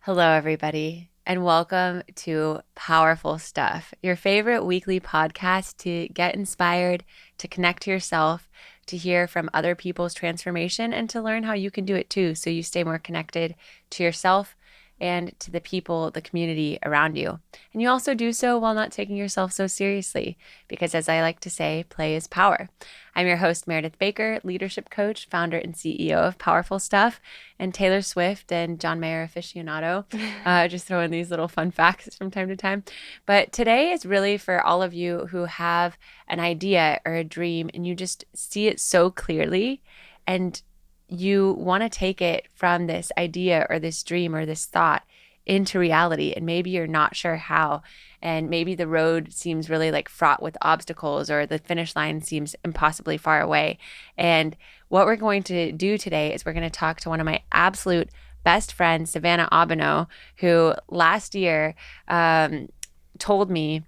Hello, everybody, and welcome to Powerful Stuff, your favorite weekly podcast to get inspired, to connect to yourself, to hear from other people's transformation, and to learn how you can do it too so you stay more connected to yourself and to the people, the community around you. And you also do so while not taking yourself so seriously, because as I like to say, play is power. I'm your host, Meredith Baker, leadership coach, founder and CEO of Powerful Stuff, and Taylor Swift and John Mayer aficionado. Just throwing these little fun facts from time to time. But today is really for all of you who have an idea or a dream and you just see it so clearly and you want to take it from this idea or this dream or this thought into reality. And maybe you're not sure how. And maybe the road seems really like fraught with obstacles or the finish line seems impossibly far away. And what we're going to do today is we're going to talk to one of my absolute best friends, Savannah Aubinoe, who last year told me,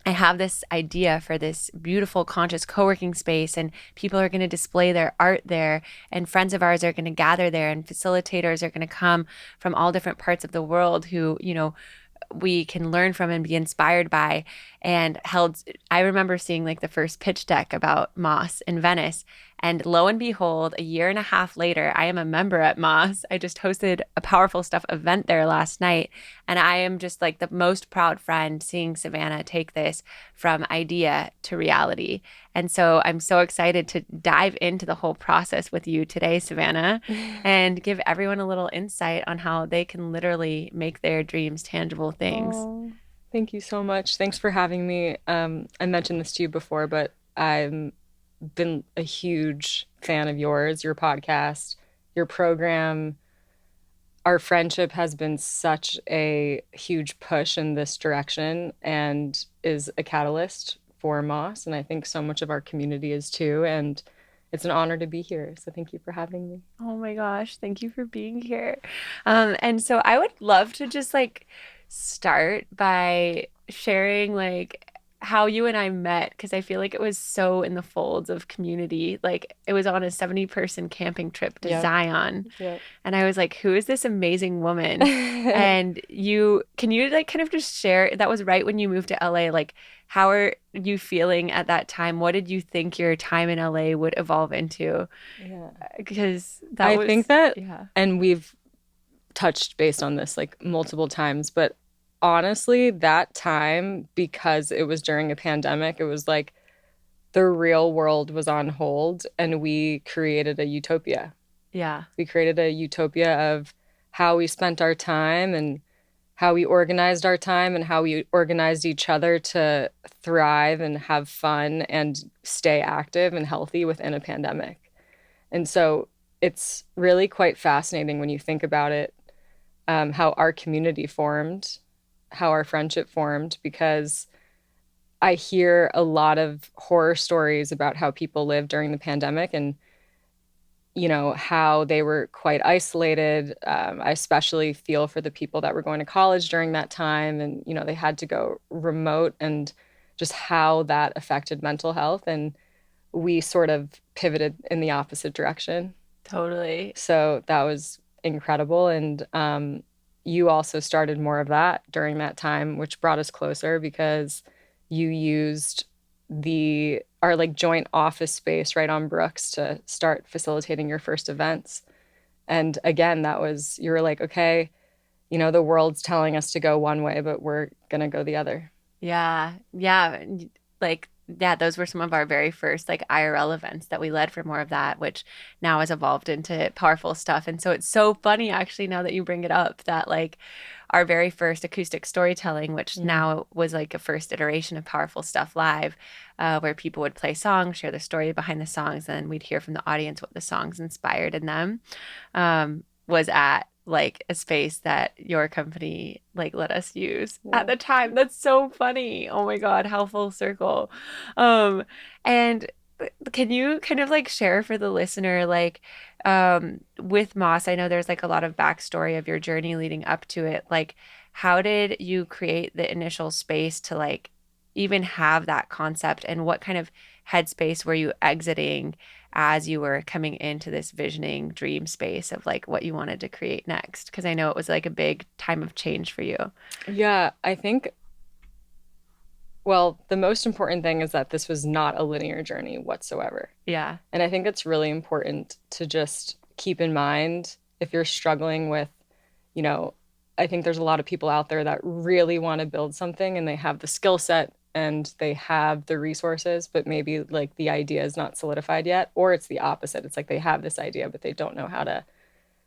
I have this idea for this beautiful conscious co-working space and people are going to display their art there and friends of ours are going to gather there and facilitators are going to come from all different parts of the world who, we can learn from and be inspired by. And I remember seeing like the first pitch deck about Moss in Venice. And lo and behold, a year and a half later, I am a member at Moss. I just hosted a Powerful Stuff event there last night. And I am just like the most proud friend seeing Savannah take this from idea to reality. And so I'm so excited to dive into the whole process with you today, Savannah, and give everyone a little insight on how they can literally make their dreams tangible things. Oh, thank you so much. Thanks for having me. I mentioned this to you before, but I've been a huge fan of yours, your podcast, your program. Our friendship has been such a huge push in this direction and is a catalyst for Moss. And I think so much of our community is too. And it's an honor to be here. So thank you for having me. Oh my gosh, thank you for being here. And so I would love to just like start by sharing like how you and I met because I feel like it was so in the folds of community. Like it was on a 70-person camping trip to Yep. Zion. Yep. And I was like, who is this amazing woman? And can you like kind of just share that was right when you moved to LA, like how are you feeling at that time? What did you think your time in LA would evolve into? Yeah. Because that I was, think that, yeah. and we've touched based on this like multiple times, but honestly, that time, because it was during a pandemic, it was like the real world was on hold and we created a utopia. Yeah. We created a utopia of how we spent our time and how we organized our time and how we organized each other to thrive and have fun and stay active and healthy within a pandemic. And so it's really quite fascinating when you think about it, how our community formed, how our friendship formed, because I hear a lot of horror stories about how people lived during the pandemic and, how they were quite isolated. I especially feel for the people that were going to college during that time and, they had to go remote and just how that affected mental health. And we sort of pivoted in the opposite direction. Totally. So that was incredible. And you also started more of that during that time, which brought us closer because you used our like joint office space right on Brooks to start facilitating your first events. And again, you were like, okay, the world's telling us to go one way, but we're gonna go the other. Yeah. Yeah. Like, yeah, those were some of our very first like IRL events that we led for more of that, which now has evolved into Powerful Stuff. And so it's so funny actually now that you bring it up that like our very first acoustic storytelling, which Mm. now was like a first iteration of Powerful Stuff Live, where people would play songs, share the story behind the songs, and we'd hear from the audience what the songs inspired in them, was at like a space that your company like let us use at Yeah. the time. That's so funny. Oh my God, how full circle. And can you kind of like share for the listener, like with Moss, I know there's like a lot of backstory of your journey leading up to it. Like, how did you create the initial space to like even have that concept and what kind of headspace were you exiting as you were coming into this visioning dream space of like what you wanted to create next? Because I know it was like a big time of change for you. Yeah, I think, well, the most important thing is that this was not a linear journey whatsoever. Yeah. And I think it's really important to just keep in mind if you're struggling with, you know, I think there's a lot of people out there that really want to build something and they have the skill set and they have the resources, but maybe like the idea is not solidified yet, or it's the opposite. It's like they have this idea, but they don't know how to,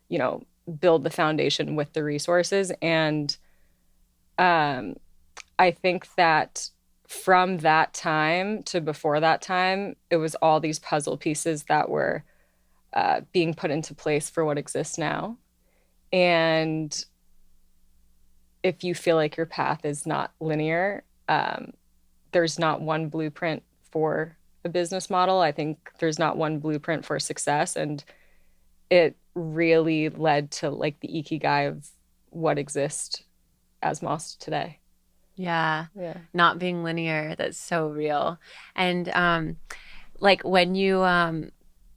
you know, build the foundation with the resources. And I think that from that time to before that time, it was all these puzzle pieces that were being put into place for what exists now. And if you feel like your path is not linear, there's not one blueprint for a business model. I think there's not one blueprint for success. And it really led to like the ikigai of what exists as Moss today. Yeah. Yeah. Not being linear. That's so real. And like when you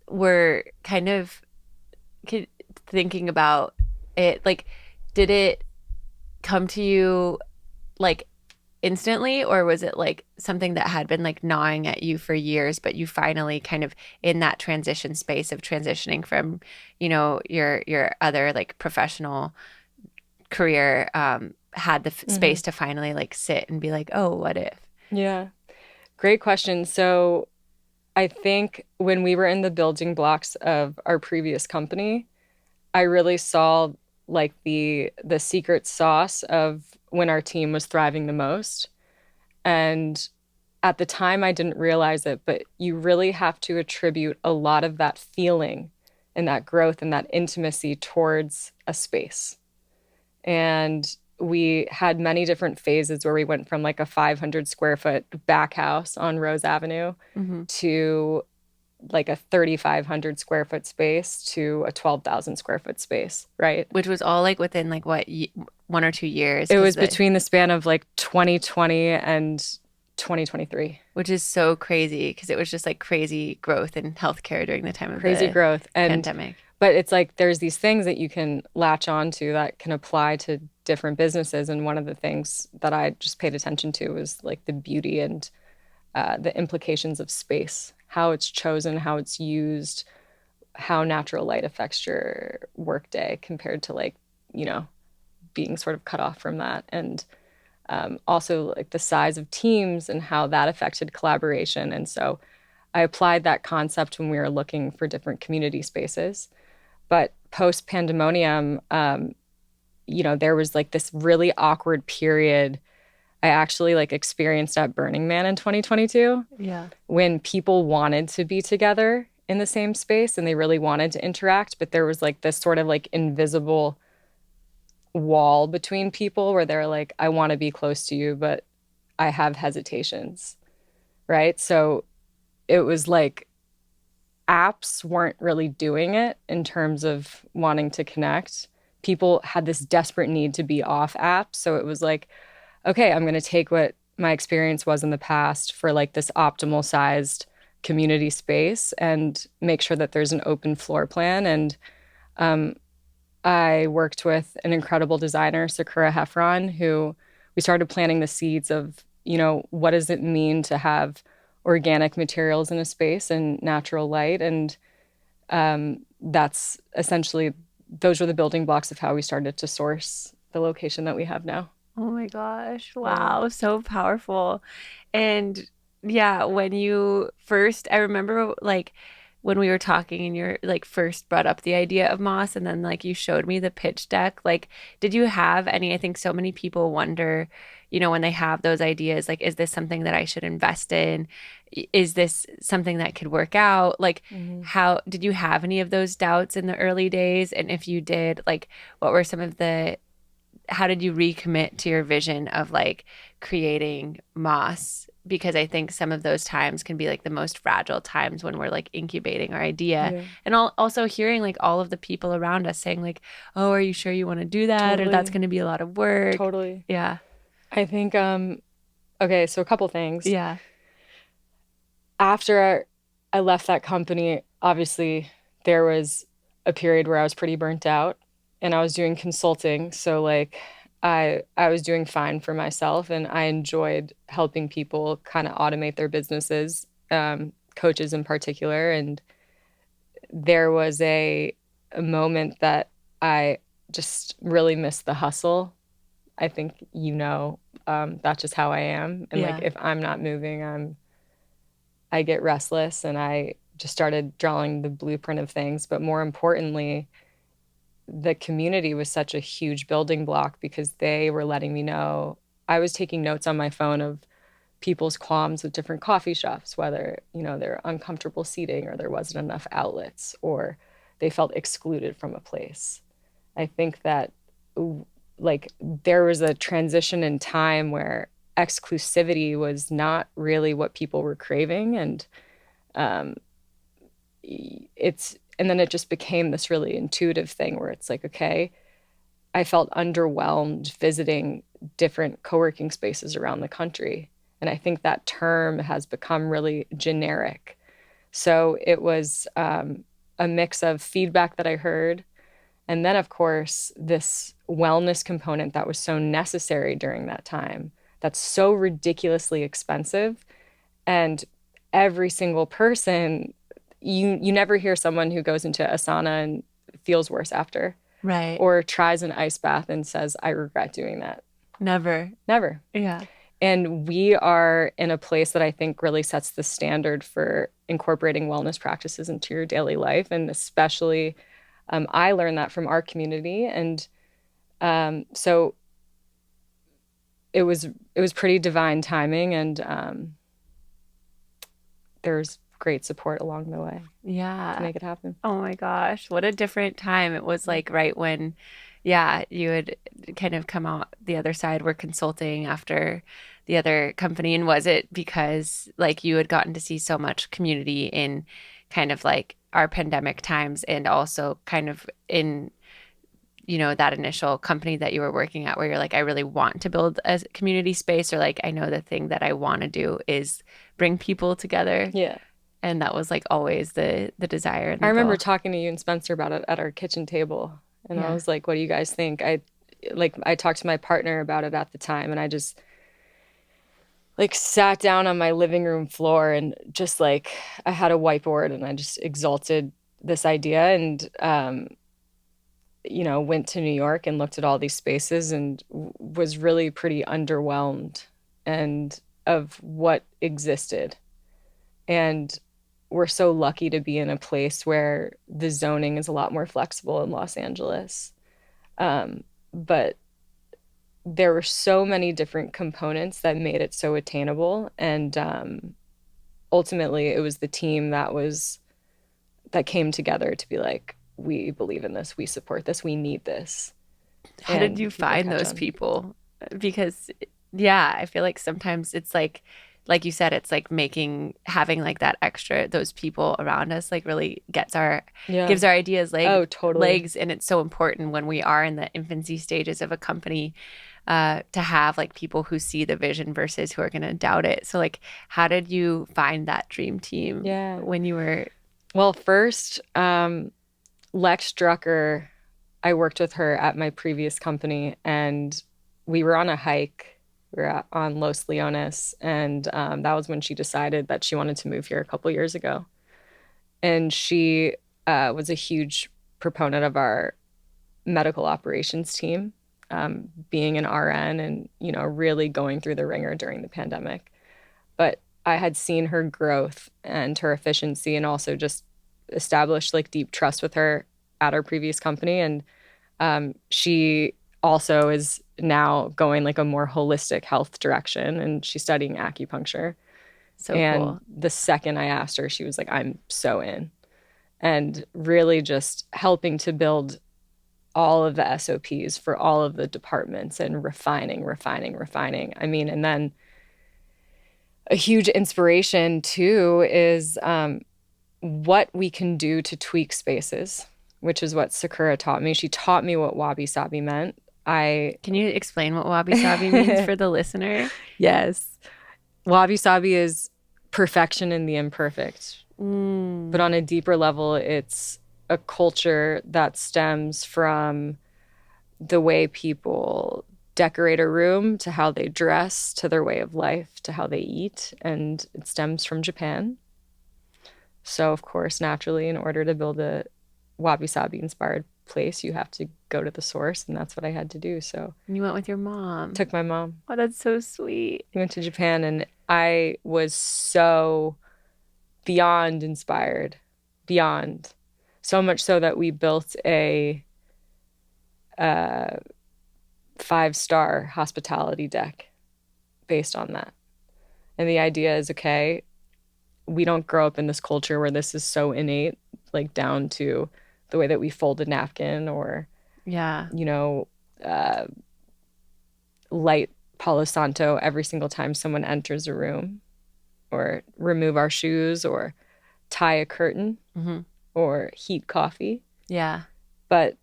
were kind of thinking about it, like did it come to you like instantly, or was it like something that had been like gnawing at you for years, but you finally kind of in that transition space of transitioning from, you know, your other like professional career, had the space to finally like sit and be like, oh, what if? Yeah. Great question. So I think when we were in the building blocks of our previous company, I really saw like the secret sauce of when our team was thriving the most. And at the time, I didn't realize it, but you really have to attribute a lot of that feeling and that growth and that intimacy towards a space. And we had many different phases where we went from like a 500 square foot back house on Rose Avenue to like a 3,500 square foot space to a 12,000 square foot space, right? Which was all like within like what, 1 or 2 years? It was between the span of like 2020 and 2023. Which is so crazy because it was just like crazy growth in healthcare during the time of Crazy the growth. And pandemic. but it's like there's these things that you can latch on to that can apply to different businesses. And one of the things that I just paid attention to was like the beauty and the implications of space, how it's chosen, how it's used, how natural light affects your workday compared to like, you know, being sort of cut off from that. And also like the size of teams and how that affected collaboration. And so I applied that concept when we were looking for different community spaces. But post pandemonium, you know, there was like this really awkward period I actually like experienced at Burning Man in 2022. Yeah. When people wanted to be together in the same space and they really wanted to interact, but there was like this sort of like invisible wall between people where they're like, I want to be close to you, but I have hesitations, right? So it was like apps weren't really doing it in terms of wanting to connect. People had this desperate need to be off apps. So it was like, okay, I'm going to take what my experience was in the past for like this optimal sized community space and make sure that there's an open floor plan. And I worked with an incredible designer, Sakura Heffron, who we started planting the seeds of, you know, what does it mean to have organic materials in a space and natural light. And that's essentially, those were the building blocks of how we started to source the location that we have now. Oh my gosh. Wow. So powerful. And yeah, when you first, I remember like when we were talking and you're like first brought up the idea of Moss and then like you showed me the pitch deck, like did you have any, I think so many people wonder, you know, when they have those ideas, like, is this something that I should invest in? Is this something that could work out? Like, how did you have any of those doubts in the early days? And if you did, like, what were some of the, how did you recommit to your vision of like creating Moss? Because I think some of those times can be like the most fragile times when we're like incubating our idea. Yeah. And also hearing like all of the people around us saying like, oh, are you sure you want to do that? Totally. Or that's going to be a lot of work. Totally. Yeah. I think, okay, so a couple things. Yeah. After I left that company. Obviously, there was a period where I was pretty burnt out and I was doing consulting. So like I was doing fine for myself and I enjoyed helping people kind of automate their businesses, coaches in particular. And there was a moment that I just really missed the hustle. I think that's just how I am. And like Yeah. if I'm not moving, I get restless and I just started drawing the blueprint of things. But more importantly, the community was such a huge building block because they were letting me know. I was taking notes on my phone of people's qualms with different coffee shops, whether, they're uncomfortable seating or there wasn't enough outlets or they felt excluded from a place. I think that like there was a transition in time where exclusivity was not really what people were craving and um and then it just became this really intuitive thing where it's like, okay, I felt underwhelmed visiting different co-working spaces around the country. And I think that term has become really generic. So it was a mix of feedback that I heard. And then, of course, this wellness component that was so necessary during that time, that's so ridiculously expensive. And every single person, you never hear someone who goes into a sauna and feels worse after Right. or tries an ice bath and says, I regret doing that. Never. Never. Yeah. And we are in a place that I think really sets the standard for incorporating wellness practices into your daily life. And especially, I learned that from our community. And so it was pretty divine timing. And there's great support along the way to Yeah. make it happen. Oh my gosh, what a different time. It was like right when, yeah, you had kind of come out the other side, were consulting after the other company. And was it because like you had gotten to see so much community in kind of like our pandemic times and also kind of in, that initial company that you were working at where you're like, I really want to build a community space, or like, I know the thing that I want to do is bring people together. Yeah. And that was like always the desire and I the remember goal. talking to you and Spencer about it at our kitchen table. And I Yeah. was like, what do you guys think? I talked to my partner about it at the time and I just like sat down on my living room floor and just like I had a whiteboard and I just exalted this idea and went to New York and looked at all these spaces and was really pretty underwhelmed and of what existed. And we're so lucky to be in a place where the zoning is a lot more flexible in Los Angeles. But there were so many different components that made it so attainable. And ultimately, it was the team that came together to be like, we believe in this, we support this, we need this. How did you people find catch those on. people? Because yeah, I feel like sometimes it's like you said, it's like having like that extra, those people around us like really gives our ideas Oh, totally. legs. And it's so important when we are in the infancy stages of a company to have like people who see the vision versus who are going to doubt it. So like, how did you find that dream team when you were? Well, first, Lex Drucker, I worked with her at my previous company and we were on a hike. We were on Los Leones, and that was when she decided that she wanted to move here a couple years ago. And she was a huge proponent of our medical operations team, being an RN and, really going through the ringer during the pandemic. But I had seen her growth and her efficiency and also just established like deep trust with her at our previous company. And she also is now going like a more holistic health direction and she's studying acupuncture. So and cool. The second I asked her, she was like, I'm so in. And really just helping to build all of the SOPs for all of the departments and refining. I mean, and then a huge inspiration too is what we can do to tweak spaces, which is what Sakura taught me. She taught me what wabi-sabi meant. Can you explain what wabi-sabi means for the listener? Yes. Wabi-sabi is perfection in the imperfect, But on a deeper level, it's a culture that stems from the way people decorate a room to how they dress to their way of life to how they eat. And it stems from Japan. So, of course, naturally, in order to build a wabi-sabi inspired place, you have to go to the source. And that's what I had to do. So You went with your mom. took my mom. Oh, that's so sweet. We went to Japan and I was so beyond inspired, beyond. So much so that we built a 5-star hospitality deck based on that. And the idea is, okay, we don't grow up in this culture where this is so innate, like down to the way that we fold a napkin or, Yeah. you know, light Palo Santo every single time someone enters a room, or remove our shoes, or tie a curtain, or heat coffee. Yeah. But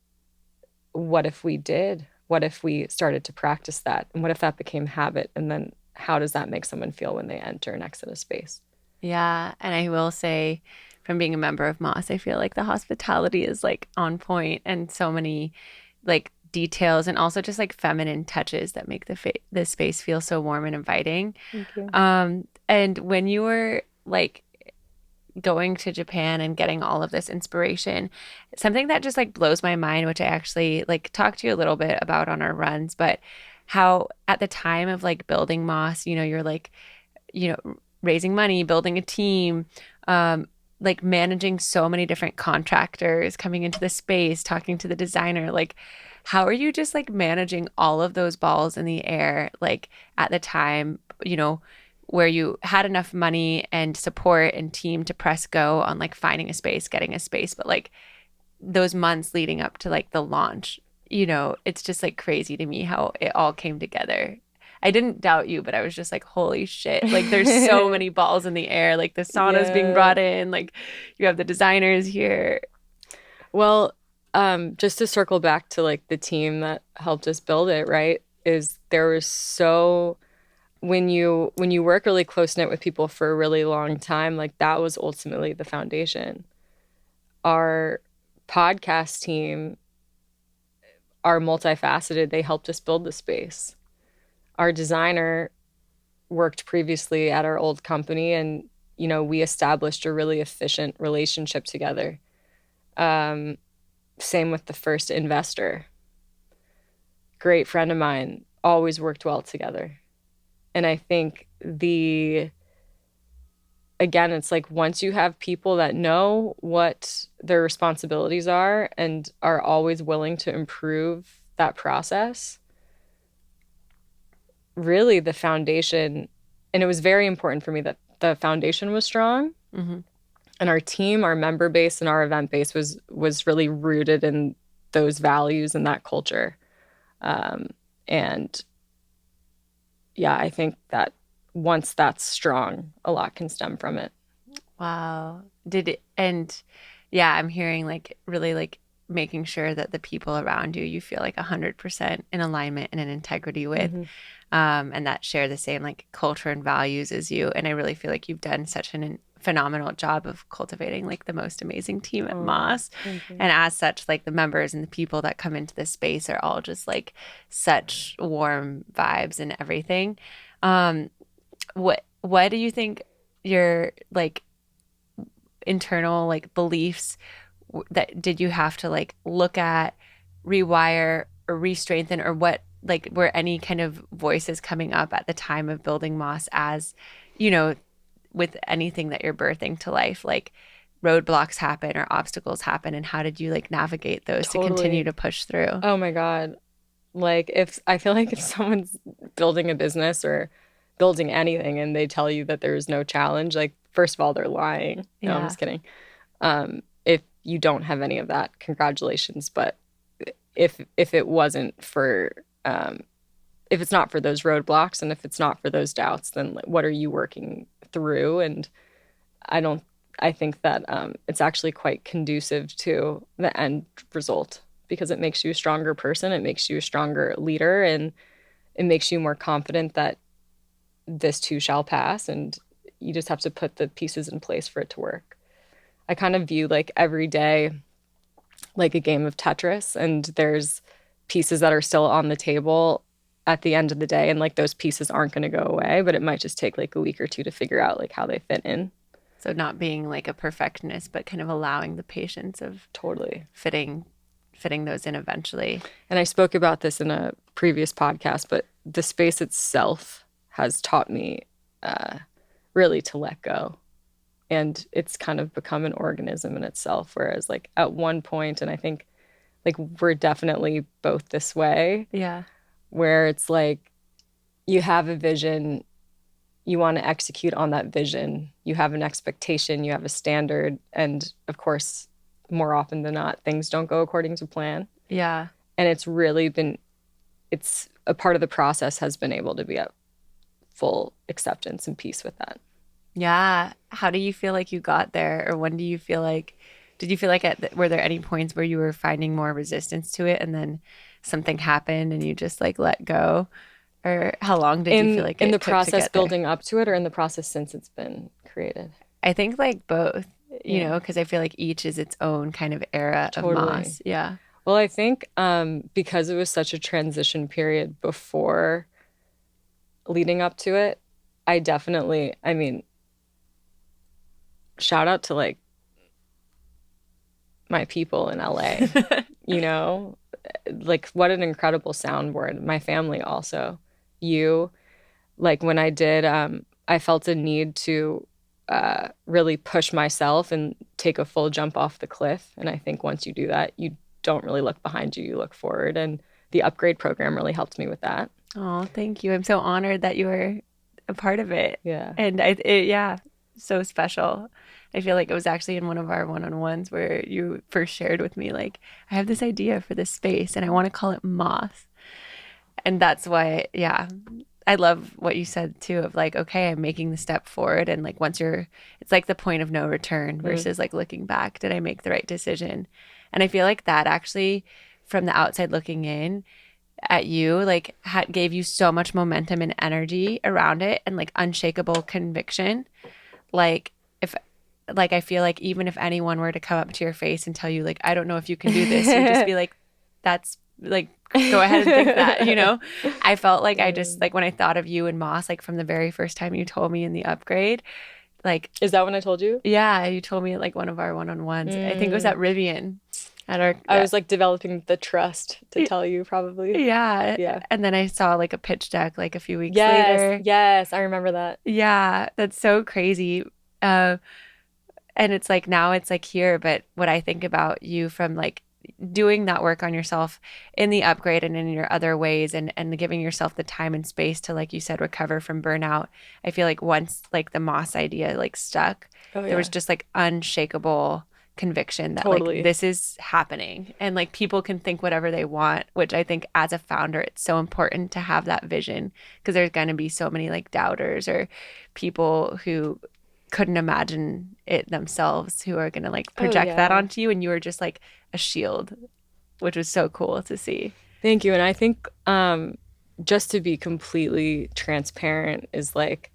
what if we did? What if we started to practice that? And what if that became habit? And then how does that make someone feel when they enter and exit a space? Yeah. And I will say, from being a member of Moss, I feel like the hospitality is like on point and so many like details and also just like feminine touches that make the space feel so warm and inviting. Thank you. And when you were like going to Japan and getting all of this inspiration, something that just like blows my mind, which I actually like talked to you a little bit about on our runs, but how at the time of like building Moss, you're like, raising money, building a team, like managing so many different contractors coming into the space, talking to the designer, like how are you just like managing all of those balls in the air, like at the time, where you had enough money and support and team to press go on like finding a space, getting a space, but like those months leading up to like the launch, it's just like crazy to me how it all came together. I didn't doubt you, but I was just like, holy shit. Like there's so many balls in the air. Like the sauna's being brought in. Like you have the designers here. Well, just to circle back to like the team that helped us build it, right? Is there was so when you work really close knit with people for a really long time, like that was ultimately the foundation. Our podcast team are multifaceted. They helped us build the space. Our designer worked previously at our old company and, we established a really efficient relationship together. Same with the first investor. Great friend of mine, always worked well together. And I think again, it's like once you have people that know what their responsibilities are and are always willing to improve that process, really the foundation, and it was very important for me that the foundation was strong. Mm-hmm. And our team, our member base, and our event base was really rooted in those values and that culture. And yeah, I think that once that's strong, a lot can stem from it. Wow. And yeah, I'm hearing like really like making sure that the people around you feel like 100% in alignment and in integrity with, and that share the same like culture and values as you. And I really feel like you've done such an phenomenal job of cultivating like the most amazing team at Moss. And as such, like the members and the people that come into this space are all just like such warm vibes and everything. What do you think your like internal like beliefs that did you have to like look at, rewire or re-strengthen, or what like were any kind of voices coming up at the time of building Moss as, with anything that you're birthing to life, like roadblocks happen or obstacles happen, and how did you like navigate those to continue to push through? Oh my God. Like I feel like if someone's building a business or building anything and they tell you that there's no challenge, like first of all, they're lying. No, I'm just kidding. If you don't have any of that, congratulations. But if it wasn't for if it's not for those roadblocks and if it's not for those doubts, then like, what are you working through? And I think that it's actually quite conducive to the end result because it makes you a stronger person, it makes you a stronger leader, and it makes you more confident that this too shall pass, and you just have to put the pieces in place for it to work. I kind of view like every day like a game of Tetris, and there's pieces that are still on the table at the end of the day, and like those pieces aren't going to go away, but it might just take like a week or two to figure out like how they fit in. So not being like a perfectionist, but kind of allowing the patience of Totally. fitting those in eventually. And I spoke about this in a previous podcast, but the space itself has taught me really to let go. And it's kind of become an organism in itself. Whereas, like, at one point, and I think, like, we're definitely both this way, Yeah. where it's like you have a vision, you want to execute on that vision, you have an expectation, you have a standard. And of course, more often than not, things don't go according to plan. Yeah. And it's really been, it's a part of the process has been able to be at full acceptance and peace with that. Yeah. How do you feel like you got there? Or when do you feel like, did you feel like were there any points where you were finding more resistance to it and then something happened and you just like let go? Or how long did you feel like in it the took to process get there? building up to it, or in the process since it's been created? I think like both, you Yeah. know, because I feel like each is its own kind of era of Totally. Moss. Yeah. Well, I think because it was such a transition period before leading up to it, I mean, shout out to like my people in LA, you know, like what an incredible soundboard. My family also, you, like when I did, I felt a need to really push myself and take a full jump off the cliff. And I think once you do that, you don't really look behind you, you look forward. And the upgrade program really helped me with that. Oh, thank you. I'm so honored that you were a part of it. Yeah. And yeah, so special. I feel like it was actually in one of our one-on-ones where you first shared with me, like, I have this idea for this space and I want to call it Moss. And that's why, yeah, I love what you said too of like, okay, I'm making the step forward. And like, it's like the point of no return versus like looking back. Did I make the right decision? And I feel like that actually, from the outside looking in, at you like gave you so much momentum and energy around it and like unshakable conviction. Like if like I feel like even if anyone were to come up to your face and tell you like I don't know if you can do this, you'd just be like, that's like, go ahead and think that, you know. I felt like I just like when I thought of you and Moss, like from the very first time you told me in the upgrade, like, is that when I told you? Yeah, you told me at like one of our one-on-ones. I think it was at Rivian. I was like developing the trust to tell you probably. Yeah. And then I saw like a pitch deck like a few weeks Yes, later. yes, I remember that. Yeah, that's so crazy. And it's like now it's like here, but what I think about you from like doing that work on yourself in the upgrade and in your other ways and giving yourself the time and space to, like you said, recover from burnout. I feel like once like the Moss idea like stuck, there was just like unshakable conviction that like this is happening and like people can think whatever they want, which I think as a founder it's so important to have that vision because there's going to be so many like doubters or people who couldn't imagine it themselves who are going to like project that onto you, and you were just like a shield, which was so cool to see. Thank you. And I think just to be completely transparent is like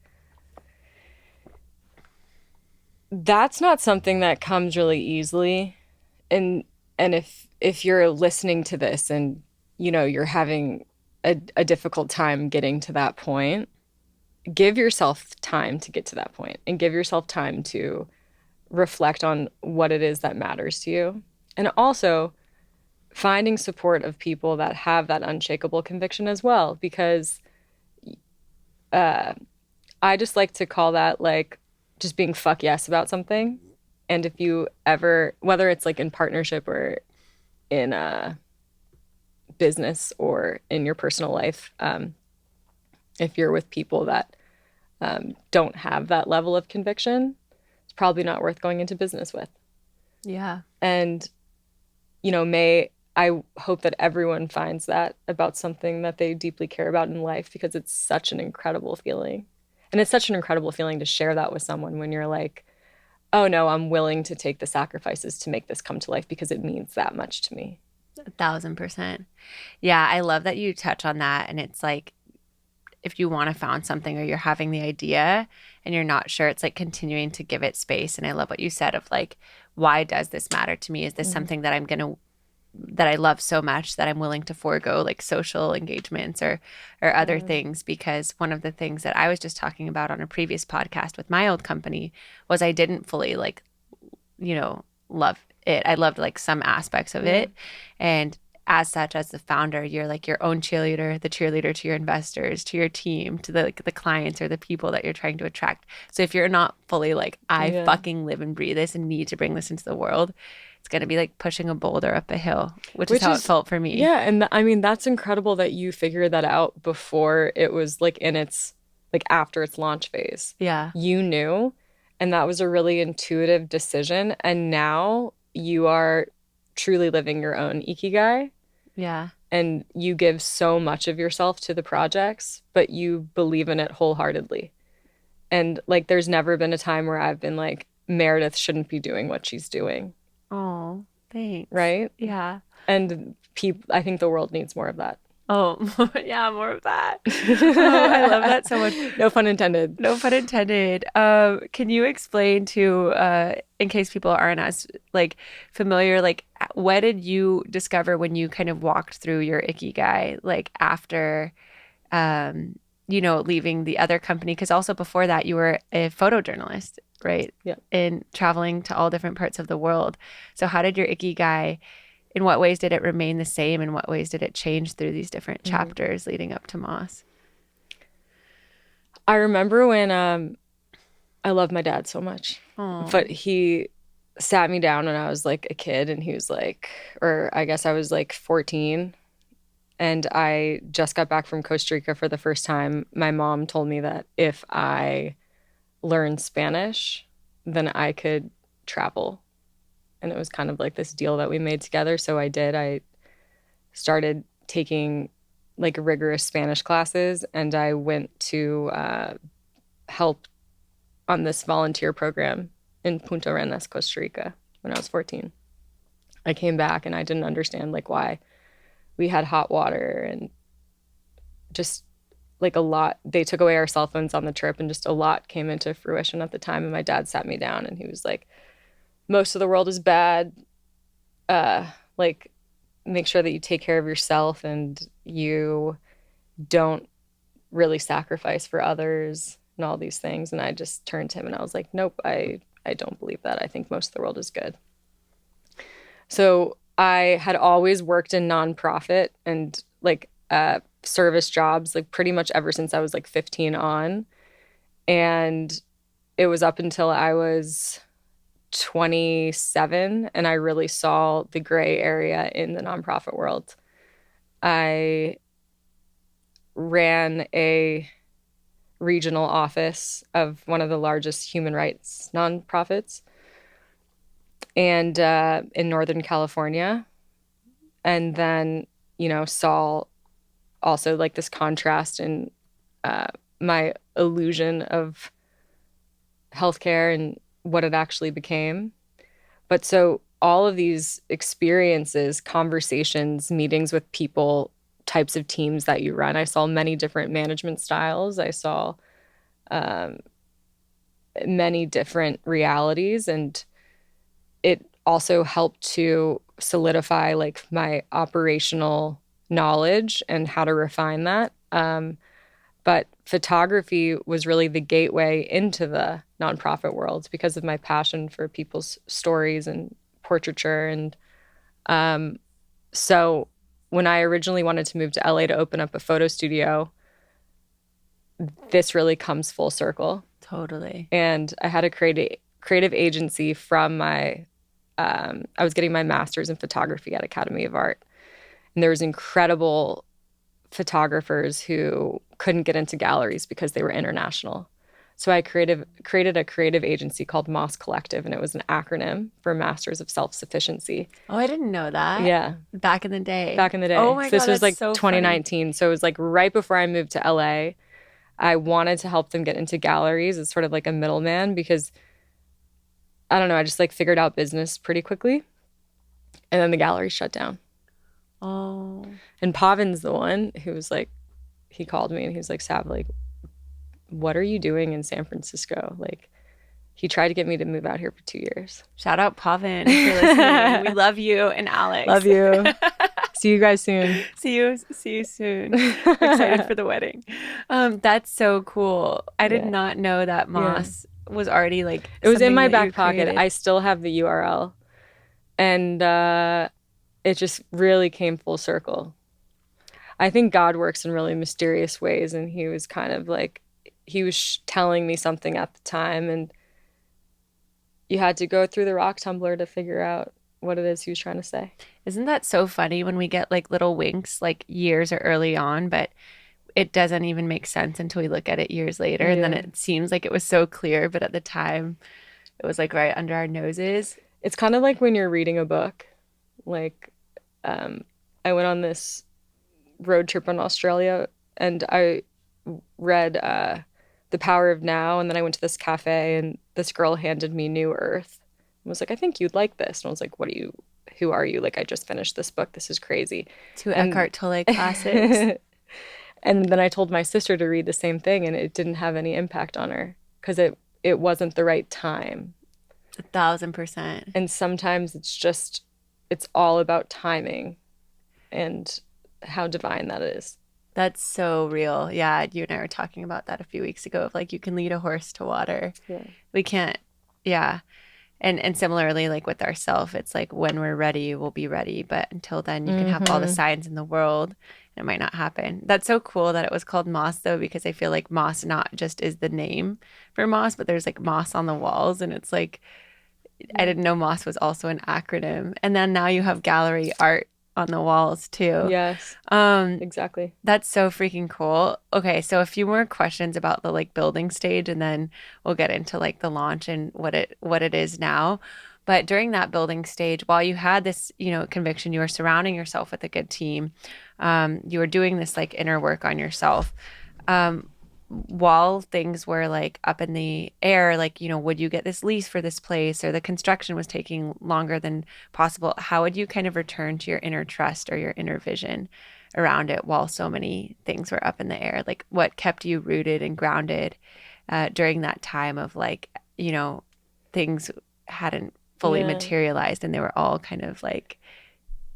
that's not something that comes really easily. And if you're listening to this and you know you're having a difficult time getting to that point, give yourself time to get to that point and give yourself time to reflect on what it is that matters to you. And also finding support of people that have that unshakable conviction as well, because I just like to call that like just being fuck yes about something. And if you ever, whether it's like in partnership or in a business or in your personal life, if you're with people that don't have that level of conviction, it's probably not worth going into business with. Yeah. And, you know, I hope that everyone finds that about something that they deeply care about in life, because it's such an incredible feeling. And it's such an incredible feeling to share that with someone when you're like, oh no, I'm willing to take the sacrifices to make this come to life because it means that much to me. 1,000%. Yeah, I love that you touch on that. And it's like, if you want to found something or you're having the idea and you're not sure, it's like continuing to give it space. And I love what you said of like, why does this matter to me? Is this something that that I love so much that I'm willing to forego like social engagements or other things? Because one of the things that I was just talking about on a previous podcast with my old company was I didn't fully like, love it. I loved like some aspects of it. And as such, as the founder, you're like your own cheerleader, the cheerleader to your investors, to your team, to the clients or the people that you're trying to attract. So if you're not fully like, I fucking live and breathe this and need to bring this into the world, it's going to be like pushing a boulder up a hill, which is how it felt for me. Yeah. And I mean, that's incredible that you figured that out before it was like in its, like after its launch phase. Yeah. You knew, and that was a really intuitive decision. And now you are truly living your own ikigai. Yeah. And you give so much of yourself to the projects, but you believe in it wholeheartedly. And like, there's never been a time where I've been like, Meredith shouldn't be doing what she's doing. Oh, thanks. Right? Yeah. And I think the world needs more of that. Oh, yeah, more of that. Oh, I love that so much. No pun intended. No pun intended. Can you explain to, in case people aren't as like familiar, like what did you discover when you kind of walked through your ikigai, like after, leaving the other company? Because also before that, you were a photojournalist, right? Yeah. And traveling to all different parts of the world. So how did your ikigai, in what ways did it remain the same? In what ways did it change through these different chapters leading up to Moss? I remember when I love my dad so much, Aww. but he sat me down when I was like a kid, and he was like, or I guess I was like 14, and I just got back from Costa Rica for the first time. My mom told me that if I learned Spanish, then I could travel. And it was kind of like this deal that we made together. So I did. I started taking like rigorous Spanish classes, and I went to help on this volunteer program in Punta Arenas, Costa Rica, when I was 14. I came back and I didn't understand like why we had hot water, and just like a lot. They took away our cell phones on the trip, and just a lot came into fruition at the time. And my dad sat me down and he was like, most of the world is bad. Like, make sure that you take care of yourself and you don't really sacrifice for others and all these things. And I just turned to him and I was like, nope, I don't believe that. I think most of the world is good. So I had always worked in nonprofit and like service jobs, like pretty much ever since I was like 15 on. And it was up until I was 27 and I really saw the gray area in the nonprofit world. I ran a regional office of one of the largest human rights nonprofits and in Northern California, and then saw also like this contrast in my illusion of healthcare and what it actually became. But so all of these experiences, conversations, meetings with people, types of teams that you run, I saw many different management styles. I saw many different realities, and it also helped to solidify like my operational knowledge and how to refine that. But photography was really the gateway into the nonprofit world because of my passion for people's stories and portraiture. And so when I originally wanted to move to LA to open up a photo studio, this really comes full circle. Totally. And I had a creative agency from my, I was getting my master's in photography at Academy of Art. And there was incredible photographers who couldn't get into galleries because they were international. So I created a creative agency called Moss Collective, and it was an acronym for Masters of Self-Sufficiency. Oh, I didn't know that. Yeah. Back in the day. Oh my God, this was like so 2019. funny. So it was like right before I moved to LA. I wanted to help them get into galleries as sort of like a middleman because, I don't know, I just like figured out business pretty quickly. And then the gallery shut down. Oh. And Pavin's the one who was like, he called me and he was like, Sav, like, what are you doing in San Francisco? Like, he tried to get me to move out here for 2 years. Shout out Pavan if you're listening. We love you and Alex. Love you. See you guys soon. See you soon. Excited for the wedding. That's so cool. I did not know that Moss was already like it was in my something that you back pocket. created. I still have the URL, and it just really came full circle. I think God works in really mysterious ways, and he was kind of like, he was telling me something at the time, and you had to go through the rock tumbler to figure out what it is he was trying to say. Isn't that so funny when we get like little winks like years or early on, but it doesn't even make sense until we look at it years later. And then it seems like it was so clear, but at the time it was like right under our noses. It's kind of like when you're reading a book. Like, I went on this road trip in Australia, and I read The Power of Now, and then I went to this cafe, and this girl handed me New Earth and was like, I think you'd like this. And I was like, who are you? Like, I just finished this book. This is crazy. 2 Eckhart Tolle classics. And then I told my sister to read the same thing, and it didn't have any impact on her because it wasn't the right time. 1,000%. And sometimes it's all about timing and how divine that is. That's so real. Yeah, you and I were talking about that a few weeks ago of like you can lead a horse to water. Yeah. We can't, yeah. And similarly, like with ourselves, it's like when we're ready, we'll be ready. But until then, you can have all the signs in the world and it might not happen. That's so cool that it was called Moss, though, because I feel like Moss not just is the name for Moss, but there's like moss on the walls. And it's like, I didn't know Moss was also an acronym. And then now you have gallery art on the walls too. Yes. Exactly. That's so freaking cool. Okay, so a few more questions about the like building stage, and then we'll get into like the launch and what it is now. But during that building stage, while you had this, conviction, you were surrounding yourself with a good team. You were doing this like inner work on yourself. While things were like up in the air, like, would you get this lease for this place, or the construction was taking longer than possible, how would you kind of return to your inner trust or your inner vision around it while so many things were up in the air? Like, what kept you rooted and grounded during that time of like, things hadn't fully materialized and they were all kind of like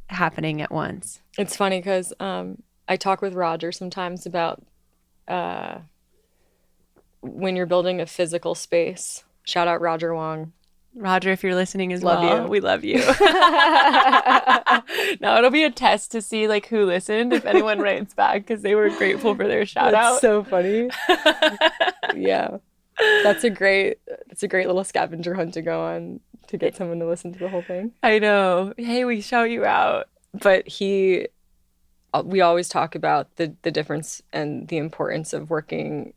happening at once? It's funny because I talk with Roger sometimes about when you're building a physical space. Shout out Roger Wong. Roger, if you're listening as love well, you. We love you. Now it'll be a test to see like who listened, if anyone writes back, because they were grateful for their shout out. That's so funny. Yeah. That's a great little scavenger hunt to go on to get someone to listen to the whole thing. I know. Hey, we shout you out. But we always talk about the difference and the importance of working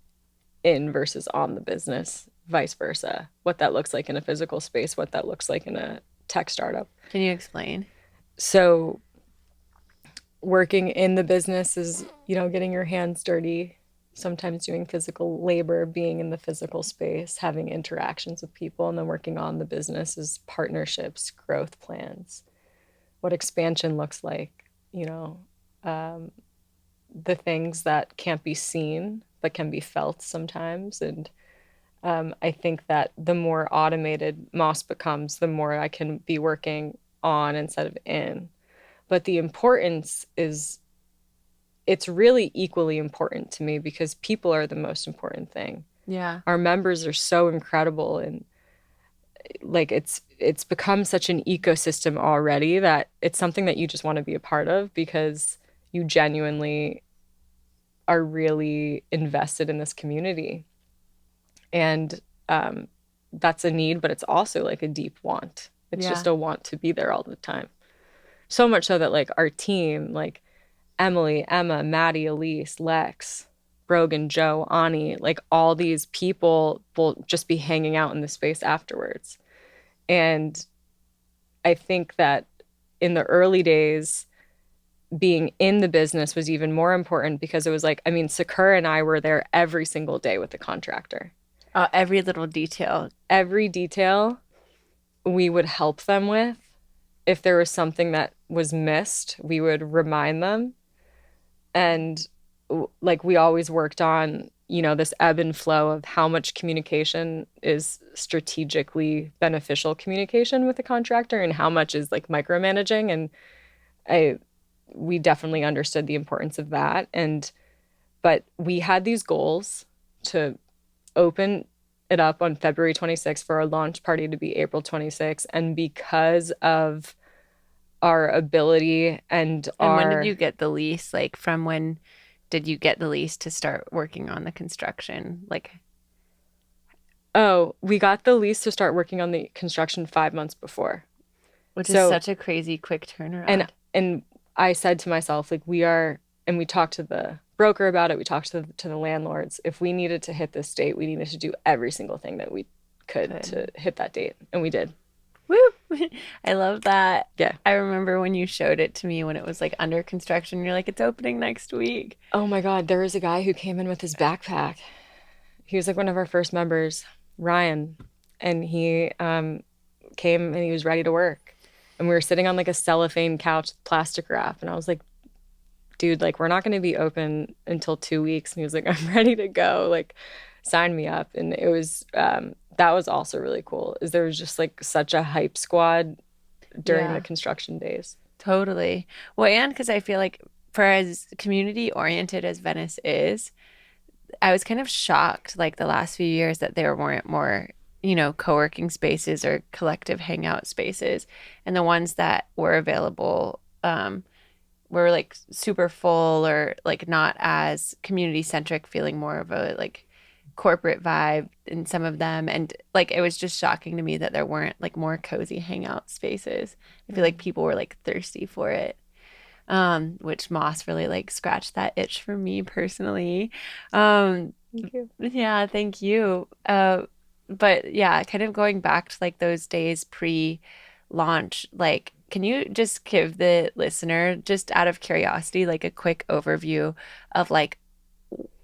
in versus on the business, vice versa. What that looks like in a physical space, what that looks like in a tech startup. Can you explain? So working in the business is, getting your hands dirty, sometimes doing physical labor, being in the physical space, having interactions with people, and then working on the business is partnerships, growth plans, what expansion looks like, the things that can't be seen but can be felt sometimes. And I think that the more automated Moss becomes, the more I can be working on instead of in. But the importance is, it's really equally important to me because people are the most important thing. Yeah. Our members are so incredible, and like it's become such an ecosystem already that it's something that you just want to be a part of because you genuinely are really invested in this community. And that's a need, but it's also like a deep want. It's just a want to be there all the time. So much so that like our team, like Emily, Emma, Maddie, Elise, Lex, Brogan, Joe, Ani, like all these people will just be hanging out in the space afterwards. And I think that in the early days, being in the business was even more important because it was like, Sakura and I were there every single day with the contractor. Every little detail. Every detail we would help them with. If there was something that was missed, we would remind them. And like we always worked on this ebb and flow of how much communication is strategically beneficial communication with a contractor and how much is like micromanaging. And we definitely understood the importance of that. But we had these goals to open it up on February 26th for our launch party to be April 26th. And because of our ability and when did you get the lease? Like, from when did you get the lease to start working on the construction? Like, Oh, we got the lease to start working on the construction 5 months before. which is So, such a crazy quick turnaround. and I said to myself, like, and we talked to the broker about it. We talked to the landlords. If we needed to hit this date, we needed to do every single thing that we could to hit that date. And we did. Woo! I love that. Yeah. I remember when you showed it to me when it was like under construction. You're like, it's opening next week. Oh my God, there was a guy who came in with his backpack. He was like one of our first members, Ryan, and he came and he was ready to work. And we were sitting on like a cellophane couch with plastic wrap. And I was like, dude, like, we're not going to be open until 2 weeks. And he was like, I'm ready to go. Like, sign me up. And it was, that was also really cool. Is there was just like such a hype squad during the construction days. Totally. Well, and because I feel like for as community oriented as Venice is, I was kind of shocked like the last few years that there weren't more, co-working spaces or collective hangout spaces. And the ones that were available were like super full or like not as community centric, feeling more of a like corporate vibe in some of them. And like it was just shocking to me that there weren't like more cozy hangout spaces. I feel like people were like thirsty for it. Which Moss really like scratched that itch for me personally. Thank you. Yeah, thank you. But yeah, kind of going back to like those days pre-launch, like, can you just give the listener, just out of curiosity, like a quick overview of like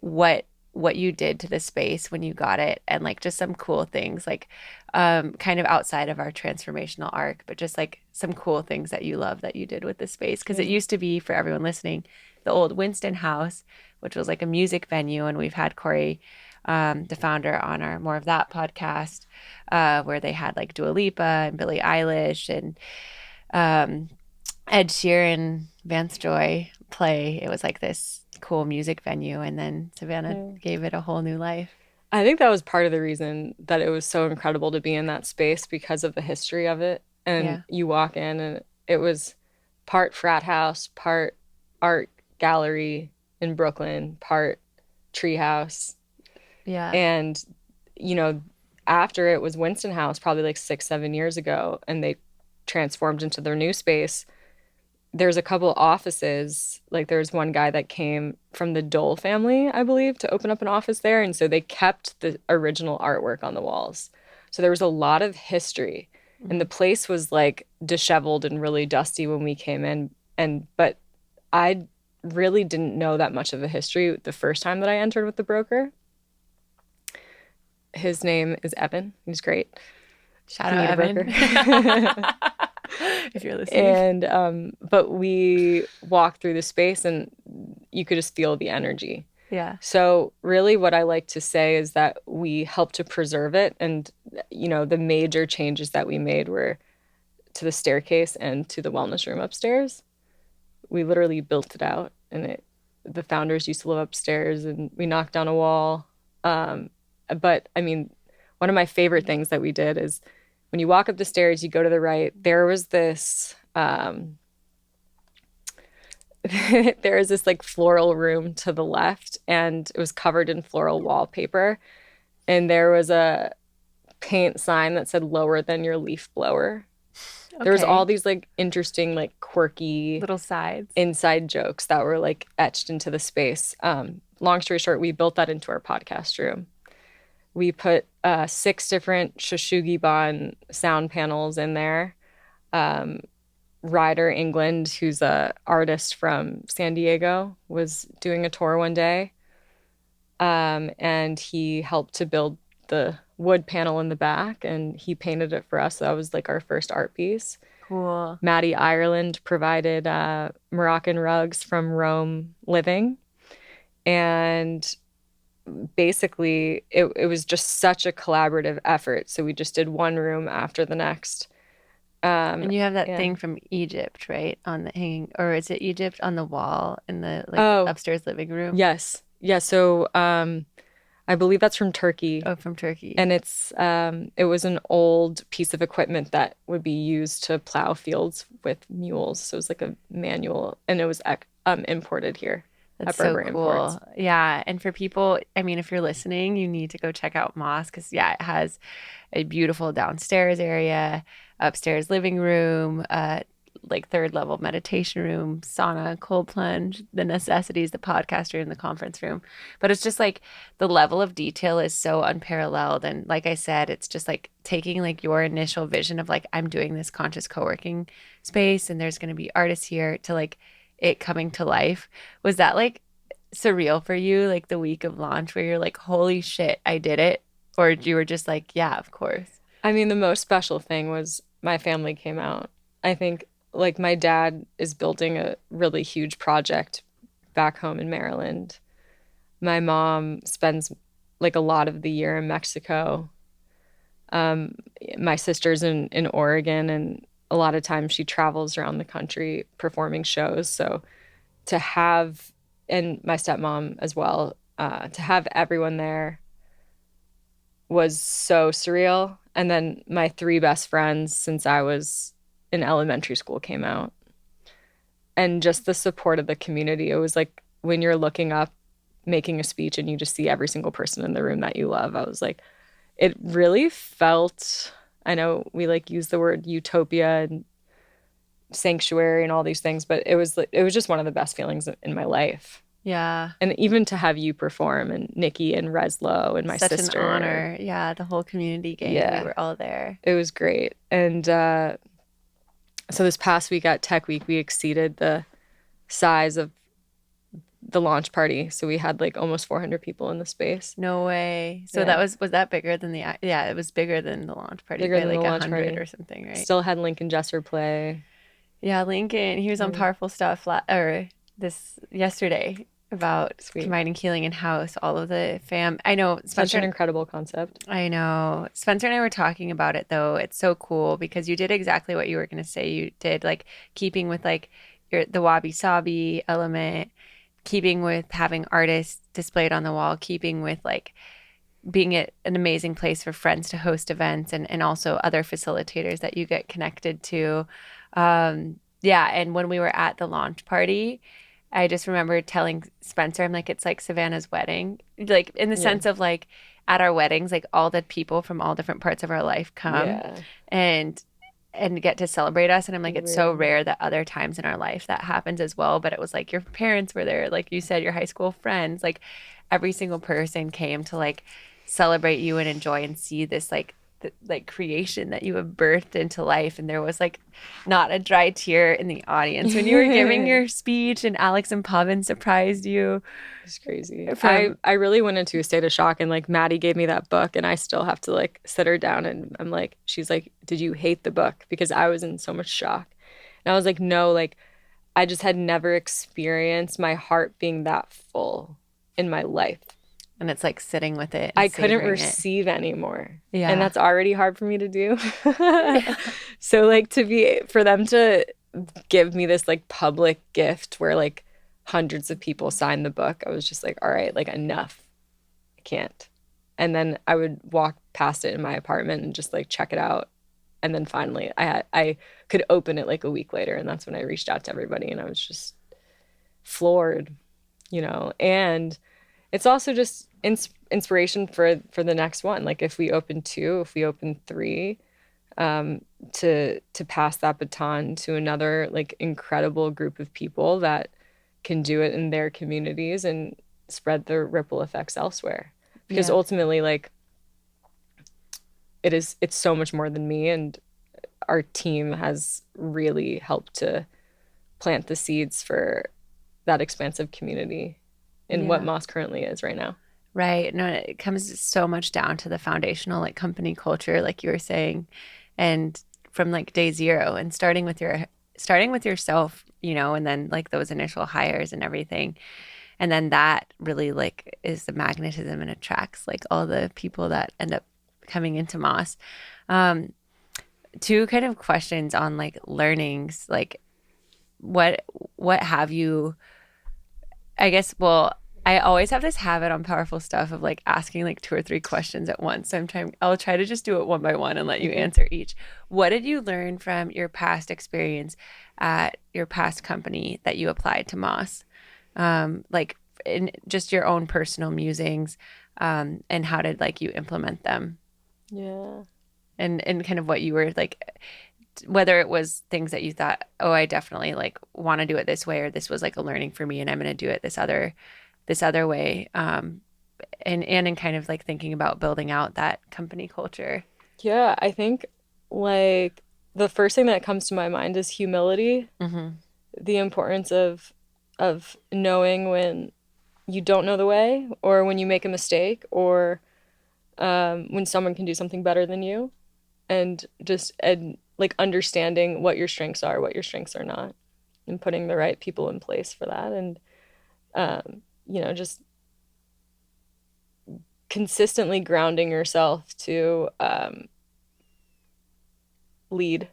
what what you did to the space when you got it and like just some cool things like kind of outside of our transformational arc, but just like some cool things that you love that you did with the space, because it used to be, for everyone listening, the old Winston House, which was like a music venue, and we've had Corey, the founder, on our More of That podcast, where they had like Dua Lipa and Billie Eilish and Ed Sheeran, Vance Joy play. It was like this cool music venue, and then Savannah gave it a whole new life. I think that was part of the reason that it was so incredible to be in that space, because of the history of it. And you walk in and it was part frat house, part art gallery in Brooklyn, part treehouse. Yeah. And, after it was Winston House, probably like 6-7 years ago, and they transformed into their new space. There's a couple offices. Like, there's one guy that came from the Dole family, I believe, to open up an office there. And so they kept the original artwork on the walls. So there was a lot of history. And the place was like disheveled and really dusty when we came in. But I really didn't know that much of the history the first time that I entered with the broker. His name is Evan. He's great. Shout out Evan. If you're listening. And but we walked through the space and you could just feel the energy. Yeah. So really what I like to say is that we helped to preserve it. And, the major changes that we made were to the staircase and to the wellness room upstairs. We literally built it out, and the founders used to live upstairs, and we knocked down a wall. But I mean, one of my favorite things that we did is, when you walk up the stairs, you go to the right, there was this there is this like floral room to the left, and it was covered in floral wallpaper. And there was a paint sign that said "lower than your leaf blower." Okay. There was all these like interesting, like quirky little sides, inside jokes that were like etched into the space. Long story short, we built that into our podcast room. We put 6 different Shoshugiban sound panels in there. Ryder England, who's a artist from San Diego, was doing a tour one day. And he helped to build the wood panel in the back, and he painted it for us. So that was like our first art piece. Cool. Maddie Ireland provided Moroccan rugs from Rome Living. And basically it was just such a collaborative effort. So we just did one room after the next. And you have that Yeah. thing from Egypt, right? On the hanging, or is it Egypt on the wall in the like Oh, upstairs living room? yes. Yeah. So I believe that's from Turkey. Oh, from Turkey. And it was an old piece of equipment that would be used to plow fields with mules. So it was like a manual, and it was imported here That's at so Berber Imports. cool. Yeah. And for people, I mean, if you're listening, you need to go check out Moss because, yeah, it has a beautiful downstairs area, upstairs living room, like third level meditation room, sauna, cold plunge, the necessities, the podcast room, the conference room. But it's just like the level of detail is so unparalleled. And like I said, it's just like taking like your initial vision of like, I'm doing this conscious co-working space and there's going to be artists here to like it coming to life. Was that like surreal for you, like the week of launch where you're like, holy shit, I did it? Or you were just like, yeah, of course. I mean, the most special thing was my family came out. I think like my dad is building a really huge project back home in Maryland. My mom spends like a lot of the year in Mexico. Um, my sister's in Oregon, and a lot of times she travels around the country performing shows. So to have, and my stepmom as well, to have everyone there was so surreal. And then my three best friends since I was in elementary school came out. And just the support of the community. It was like when you're looking up, making a speech, and you just see every single person in the room that you love. I was like, it really felt, I know we like use the word utopia and sanctuary and all these things, but it was just one of the best feelings in my life. Yeah. And even to have you perform and Nikki and Reslo and my Such an sister. honor. Yeah, the whole community gang, we Yeah, were all there. it was great. And so this past week at Tech Week, we exceeded the size of the launch party. So we had like almost 400 people in the space. No way. So that Yeah, was that bigger than yeah, it was bigger than the launch party bigger by than the like launch 100 party. or something, right? Still had Lincoln Jesser play. Yeah, Lincoln, he was on Yeah, Powerful Stuff or this yesterday about sweet. combining healing and house, all of the fam. I know Such an Spencer, incredible concept. I know. Spencer and I were talking about it though. It's so cool because you did exactly what you were going to say. You did like keeping with like the wabi sabi element, keeping with having artists displayed on the wall, keeping with like being an amazing place for friends to host events and also other facilitators that you get connected to. Yeah, and when we were at the launch party, I just remember telling Spencer, I'm like, it's like Savannah's wedding, like in the Yeah. sense of like at our weddings, like all the people from all different parts of our life come Yeah. and get to celebrate us. And I'm like, it's so Rare. rare that other times in our life that happens as well. But it was like your parents were there, like you said, your high school friends, like every single person came to like celebrate you and enjoy and see this like creation that you have birthed into life. And there was like not a dry tear in the audience when you were giving your speech and Alex and Pavan surprised you It's crazy. I from I really went into a state of shock, and like Maddie gave me that book, and I still have to like sit her down, and I'm like, she's like, "Did you hate the book?" Because I was in so much shock. And I was like, "No, like I just had never experienced my heart being that full in my life. and it's like sitting with it and I couldn't savoring it. receive anymore." And Yeah. that's already hard for me to do. So like for them to give me this like public gift where like hundreds of people signed the book, I was just like, all right, like enough. I can't. And then I would walk past it in my apartment and just like check it out. And then finally I could open it like a week later, and that's when I reached out to everybody, and I was just floored. And it's also just inspiration for the next one. Like if we open two, if we open three, to pass that baton to another like incredible group of people that can do it in their communities and spread the ripple effects elsewhere. Because Yeah. ultimately, like it's so much more than me, and our team has really helped to plant the seeds for that expansive community in what Yeah. Moss currently is right now. Right. No, it comes so much down to the foundational like company culture, like you were saying, and from like day zero and starting with yourself, and then like those initial hires and everything. And then that really like is the magnetism and attracts like all the people that end up coming into Moss. Um, Two kind of questions on like learnings, like what what have you, I guess, well, I always have this habit on powerful stuff of like asking like two or three questions at once. So I'll try to just do it one by one and let you answer each. What did you learn from your past experience at your past company that you applied to Moss? Like in just your own personal musings, and how did like you implement them? Yeah. And kind of what you were like, whether it was things that you thought, oh, I definitely like want to do it this way, or this was like a learning for me and I'm going to do it this other way. And in kind of like thinking about building out that company culture. Yeah, I think like the first thing that comes to my mind is humility, Mm-hmm. the importance of knowing when you don't know the way or when you make a mistake or when someone can do something better than you and like understanding what your strengths are, what your strengths are not, and putting the right people in place for that. And, just consistently grounding yourself to lead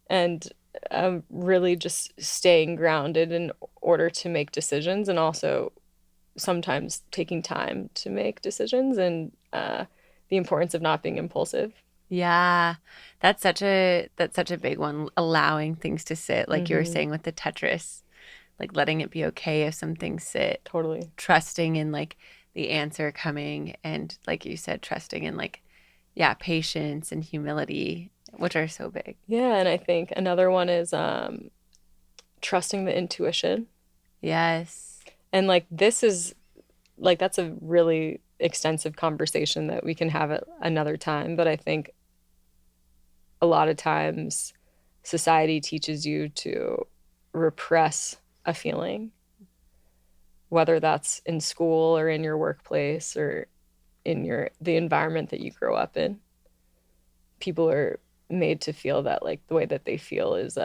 and really just staying grounded in order to make decisions and also sometimes taking time to make decisions and the importance of not being impulsive. Yeah, that's such a big one. Allowing things to sit, like you were Mm-hmm. saying with the Tetris, like letting it be okay if some things sit, Totally. trusting in like the answer coming, and like you said, trusting in like, yeah, patience and humility, which are so big. Yeah, and I think another one is trusting the intuition. Yes. And like this is like that's a really extensive conversation that we can have at another time, but I think a lot of times society teaches you to repress a feeling, whether that's in school or in your workplace or in the environment that you grow up in. People are made to feel that like the way that they feel is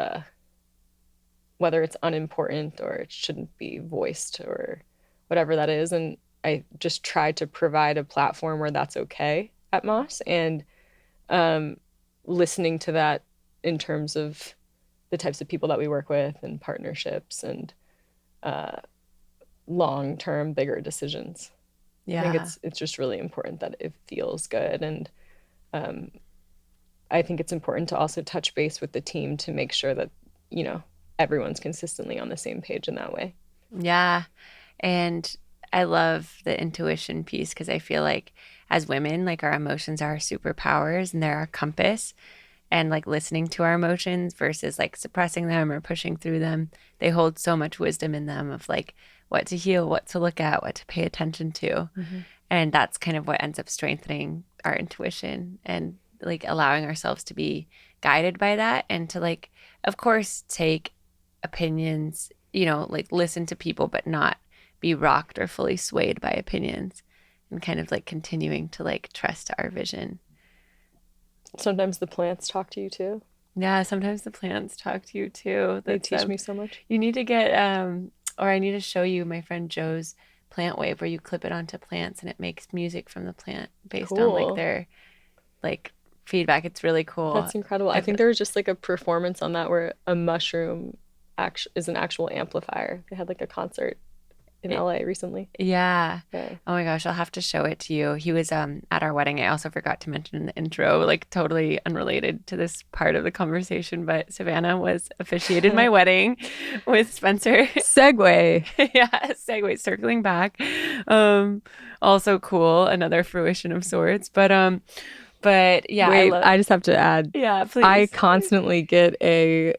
whether it's unimportant or it shouldn't be voiced or whatever that is. And I just try to provide a platform where that's okay at Moss and um, listening to that in terms of the types of people that we work with and partnerships and long-term bigger decisions. I think Yeah. it's just really important that it feels good. And um, I think it's important to also touch base with the team to make sure that, everyone's consistently on the same page in that way. Yeah. And I love the intuition piece because I feel like as women, like our emotions are our superpowers and they're our compass. And like listening to our emotions versus like suppressing them or pushing through them, they hold so much wisdom in them of like what to heal, what to look at, what to pay attention to. Mm-hmm. And that's kind of what ends up strengthening our intuition and like allowing ourselves to be guided by that and to like, of course, take opinions, like listen to people, but not be rocked or fully swayed by opinions and kind of like continuing to like trust our vision. Sometimes the plants talk to you too. Yeah, sometimes the plants talk to you too. They That's teach me so much. you need to get or I need to show you my friend Joe's plant wave where you clip it onto plants and it makes music from the plant based on like Cool. their like feedback. It's really cool. That's incredible. I I feel, think there was just like a performance on that where a mushroom is an actual amplifier. They had like a concert in LA recently. yeah. Yeah. Oh my gosh, I'll have to show it to you. He was at our wedding. I also forgot to mention in the intro, like totally unrelated to this part of the conversation, but Savannah was officiated my wedding with Spencer. Segue. Yeah, segue circling back. Also cool, another fruition of sorts. But yeah, I Wait, love I just have to add, yeah, I please. constantly get a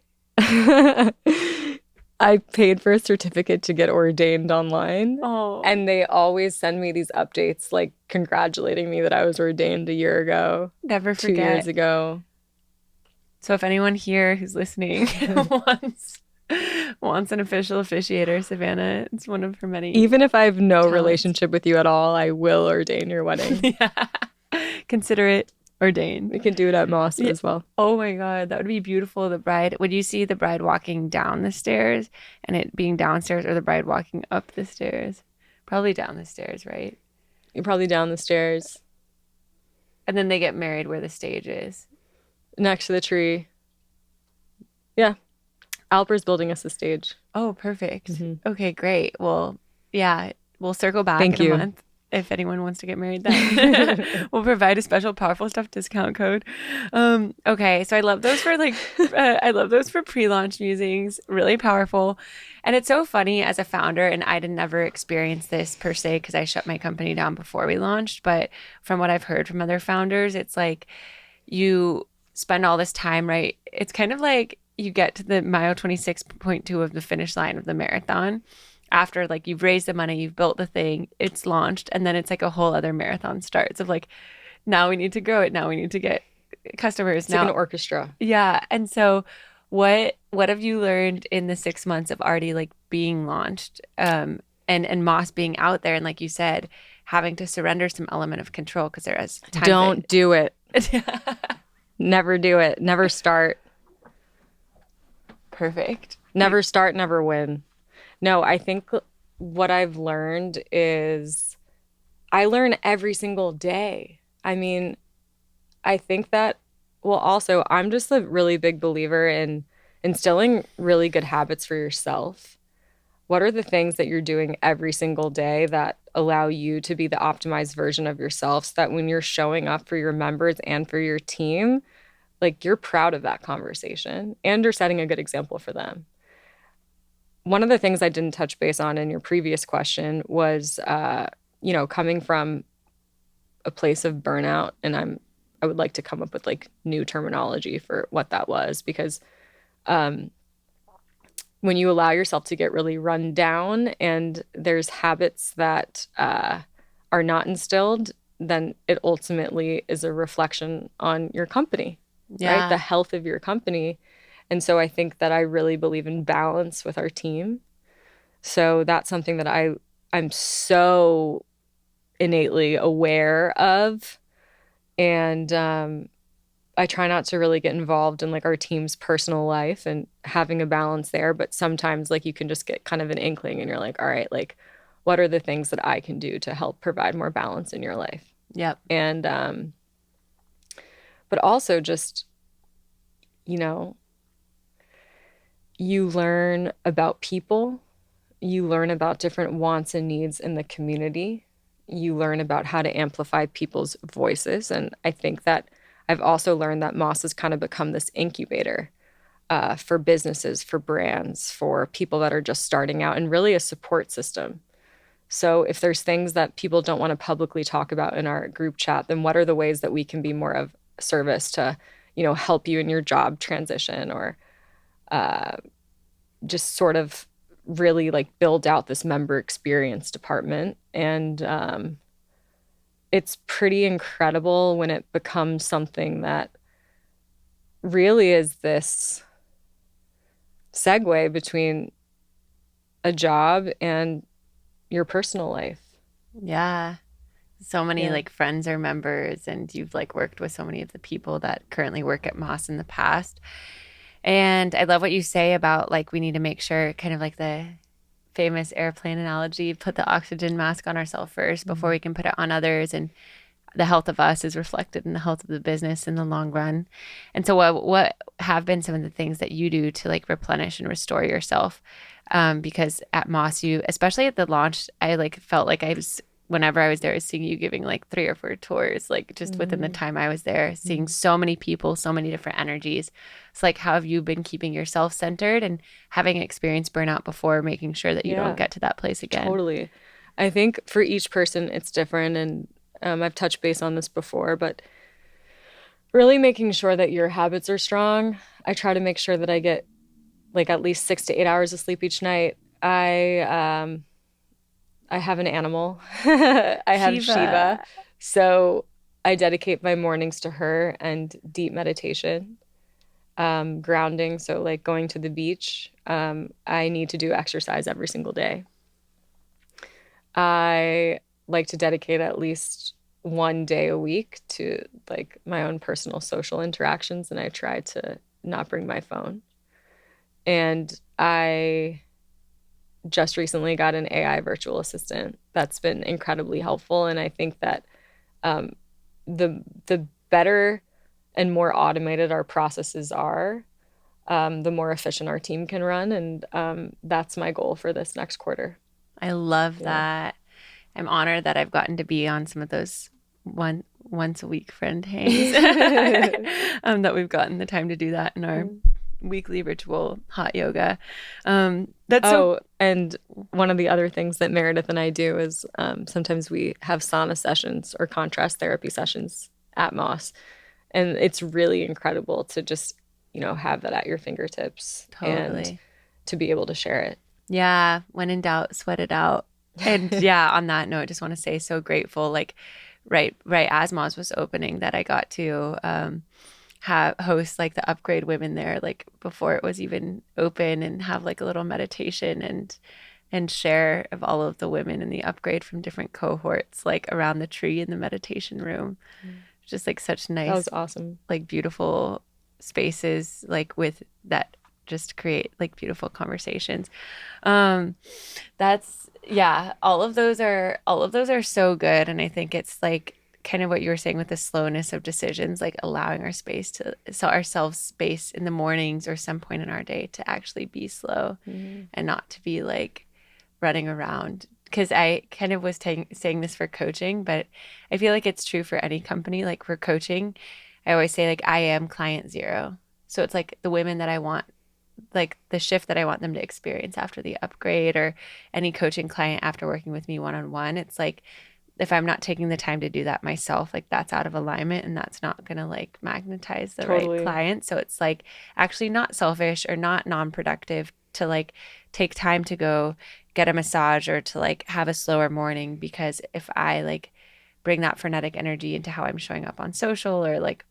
I paid for a certificate to get ordained online, Oh, and they always send me these updates like congratulating me that I was ordained a year ago, never 2 years forget. ago. So if anyone here who's listening wants wants an official officiator, Savannah, it's one of her many Even if I have no talents. relationship with you at all, I will ordain your wedding. Yeah. Consider it. ordained. We can do it at Moss Yeah. as well. Oh my God, that would be beautiful. The bride, would you see the bride walking down the stairs and it being downstairs, or the bride walking up the stairs? Probably down the stairs, right? You're probably down the stairs And then they get married where the stage is. next to the tree. Yeah. Alper's building us a stage. Oh, perfect. Mm-hmm. Okay, great. Well, yeah, we'll circle back Thank in a you. month if anyone wants to get married then. We'll provide a special powerful stuff discount code. Okay, so I love those for I love those for pre-launch musings. Really powerful. And it's so funny as a founder, and I didn't ever experience this per se because I shut my company down before we launched, but from what I've heard from other founders, it's like you spend all this time, right? It's kind of like you get to the mile 26.2 of the finish line of the marathon after like you've raised the money, you've built the thing, it's launched, and then it's like a whole other marathon starts of like, now we need to grow it, now we need to get customers. It's now like an orchestra. Yeah. And so what have you learned in the 6 months of already like being launched, and Moss being out there, and like you said, having to surrender some element of control because there is time. Don't do it. Never do it. Never start. Perfect. Never start, never win. No, I think what I've learned is I learn every single day. I mean, I think that, well, also, I'm just a really big believer in instilling really good habits for yourself. What are the things that you're doing every single day that allow you to be the optimized version of yourself so that when you're showing up for your members and for your team, like you're proud of that conversation and you're setting a good example for them. One of the things I didn't touch base on in your previous question was, coming from a place of burnout, and I would like to come up with like new terminology for what that was, because when you allow yourself to get really run down and there's habits that are not instilled, then it ultimately is a reflection on your company, right? The health of your company. And so I think that I really believe in balance with our team. So that's something that I'm so innately aware of. And I try not to really get involved in like our team's personal life and having a balance there. But sometimes like you can just get kind of an inkling and you're like, all right, like what are the things that I can do to help provide more balance in your life? Yep. And, but also just, you learn about people, you learn about different wants and needs in the community, you learn about how to amplify people's voices. And I think that I've also learned that Moss has kind of become this incubator for businesses, for brands, for people that are just starting out, and really a support system. So if there's things that people don't want to publicly talk about in our group chat, then what are the ways that we can be more of service to, help you in your job transition, or just sort of really like build out this member experience department. And it's pretty incredible when it becomes something that really is this segue between a job and your personal life. Yeah. So many like friends or members, and you've like worked with so many of the people that currently work at Moss in the past. And I love what you say about like we need to make sure, kind of like the famous airplane analogy, put the oxygen mask on ourselves first before we can put it on others. And the health of us is reflected in the health of the business in the long run. And so what have been some of the things that you do to like replenish and restore yourself? Because at Moss, you, especially at the launch, I like felt like whenever I was there, I was seeing you giving like 3 or 4 tours, like just within the time I was there, seeing so many people, so many different energies. It's like, how have you been keeping yourself centered and having experienced burnout before, making sure that you don't get to that place again? Totally. I think for each person, it's different. And I've touched base on this before, but really making sure that your habits are strong. I try to make sure that I get like at least 6 to 8 hours of sleep each night. I have an animal. I have Shiva. So I dedicate my mornings to her and deep meditation, grounding. So like going to the beach. I need to do exercise every single day. I like to dedicate at least one day a week to like my own personal social interactions, and I try to not bring my phone. And I just recently got an AI virtual assistant that's been incredibly helpful. And I think that um, the better and more automated our processes are, the more efficient our team can run. And that's my goal for this next quarter. I love Yeah. that. I'm honored that I've gotten to be on some of those once a week friend hangs that we've gotten the time to do that in our weekly ritual hot yoga. And one of the other things that Meredith and I do is sometimes we have sauna sessions or contrast therapy sessions at Moss. And it's really incredible to just, have that at your fingertips and Totally. to be able to share it. Yeah, when in doubt, sweat it out. And yeah, on that note, I just want to say so grateful. Like right as Moz was opening, that I got to have host like the upgrade women there, like before it was even open, and have like a little meditation and share of all of the women in the upgrade from different cohorts, like around the tree in the meditation room. Just like such That nice, was awesome. like beautiful spaces, like with that just create like beautiful conversations. That's yeah, all of those are so good. And I think it's like kind of what you were saying with the slowness of decisions, like allowing ourselves space in the mornings or some point in our day to actually be slow and not to be like running around. Because I kind of was saying this for coaching, but I feel like it's true for any company. Like for coaching, I always say like I am client zero. So it's like the women that I want, like the shift that I want them to experience after the upgrade, or any coaching client after working with me one-on-one. It's like if I'm not taking the time to do that myself, like that's out of alignment, and that's not going to like magnetize the right Totally. client. So it's like actually not selfish or not non-productive to like take time to go get a massage or to like have a slower morning, because if I like bring that frenetic energy into how I'm showing up on social or like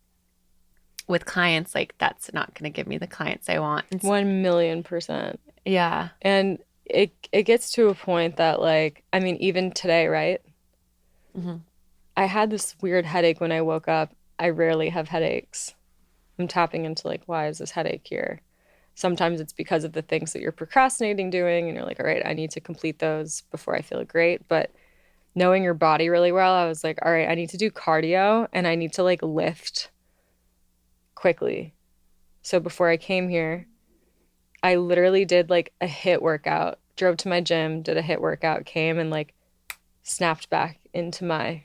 with clients, like that's not going to give me the clients I want. 1,000,000%. Yeah. And it gets to a point that like, I mean, even today, right? Mm-hmm. I had this weird headache when I woke up. I rarely have headaches. I'm tapping into like, why is this headache here? Sometimes it's because of the things that you're procrastinating doing, and you're like, all right, I need to complete those before I feel great. But knowing your body really well, I was like, all right, I need to do cardio and I need to like lift quickly. So before I came here, I literally did like a HIIT workout, drove to my gym, did a HIIT workout, came and like snapped back into my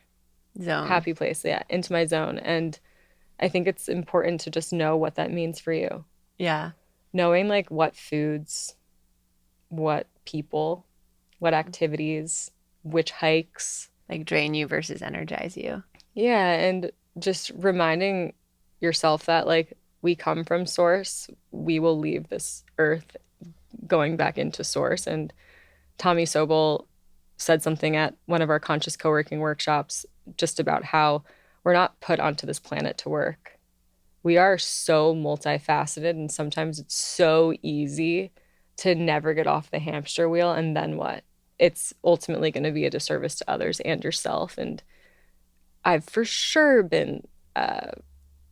Zone. happy place, yeah, into my zone. And I think it's important to just know what that means for you. Yeah. Knowing like what foods, what people, what activities, which hikes. Like drain you versus energize you. Yeah, and just reminding yourself that like we come from source, we will leave this earth going back into source. And Tommy Sobel said something at one of our conscious co-working workshops just about how we're not put onto this planet to work. We are so multifaceted, and sometimes it's so easy to never get off the hamster wheel. And then what? It's ultimately going to be a disservice to others and yourself. And I've for sure been a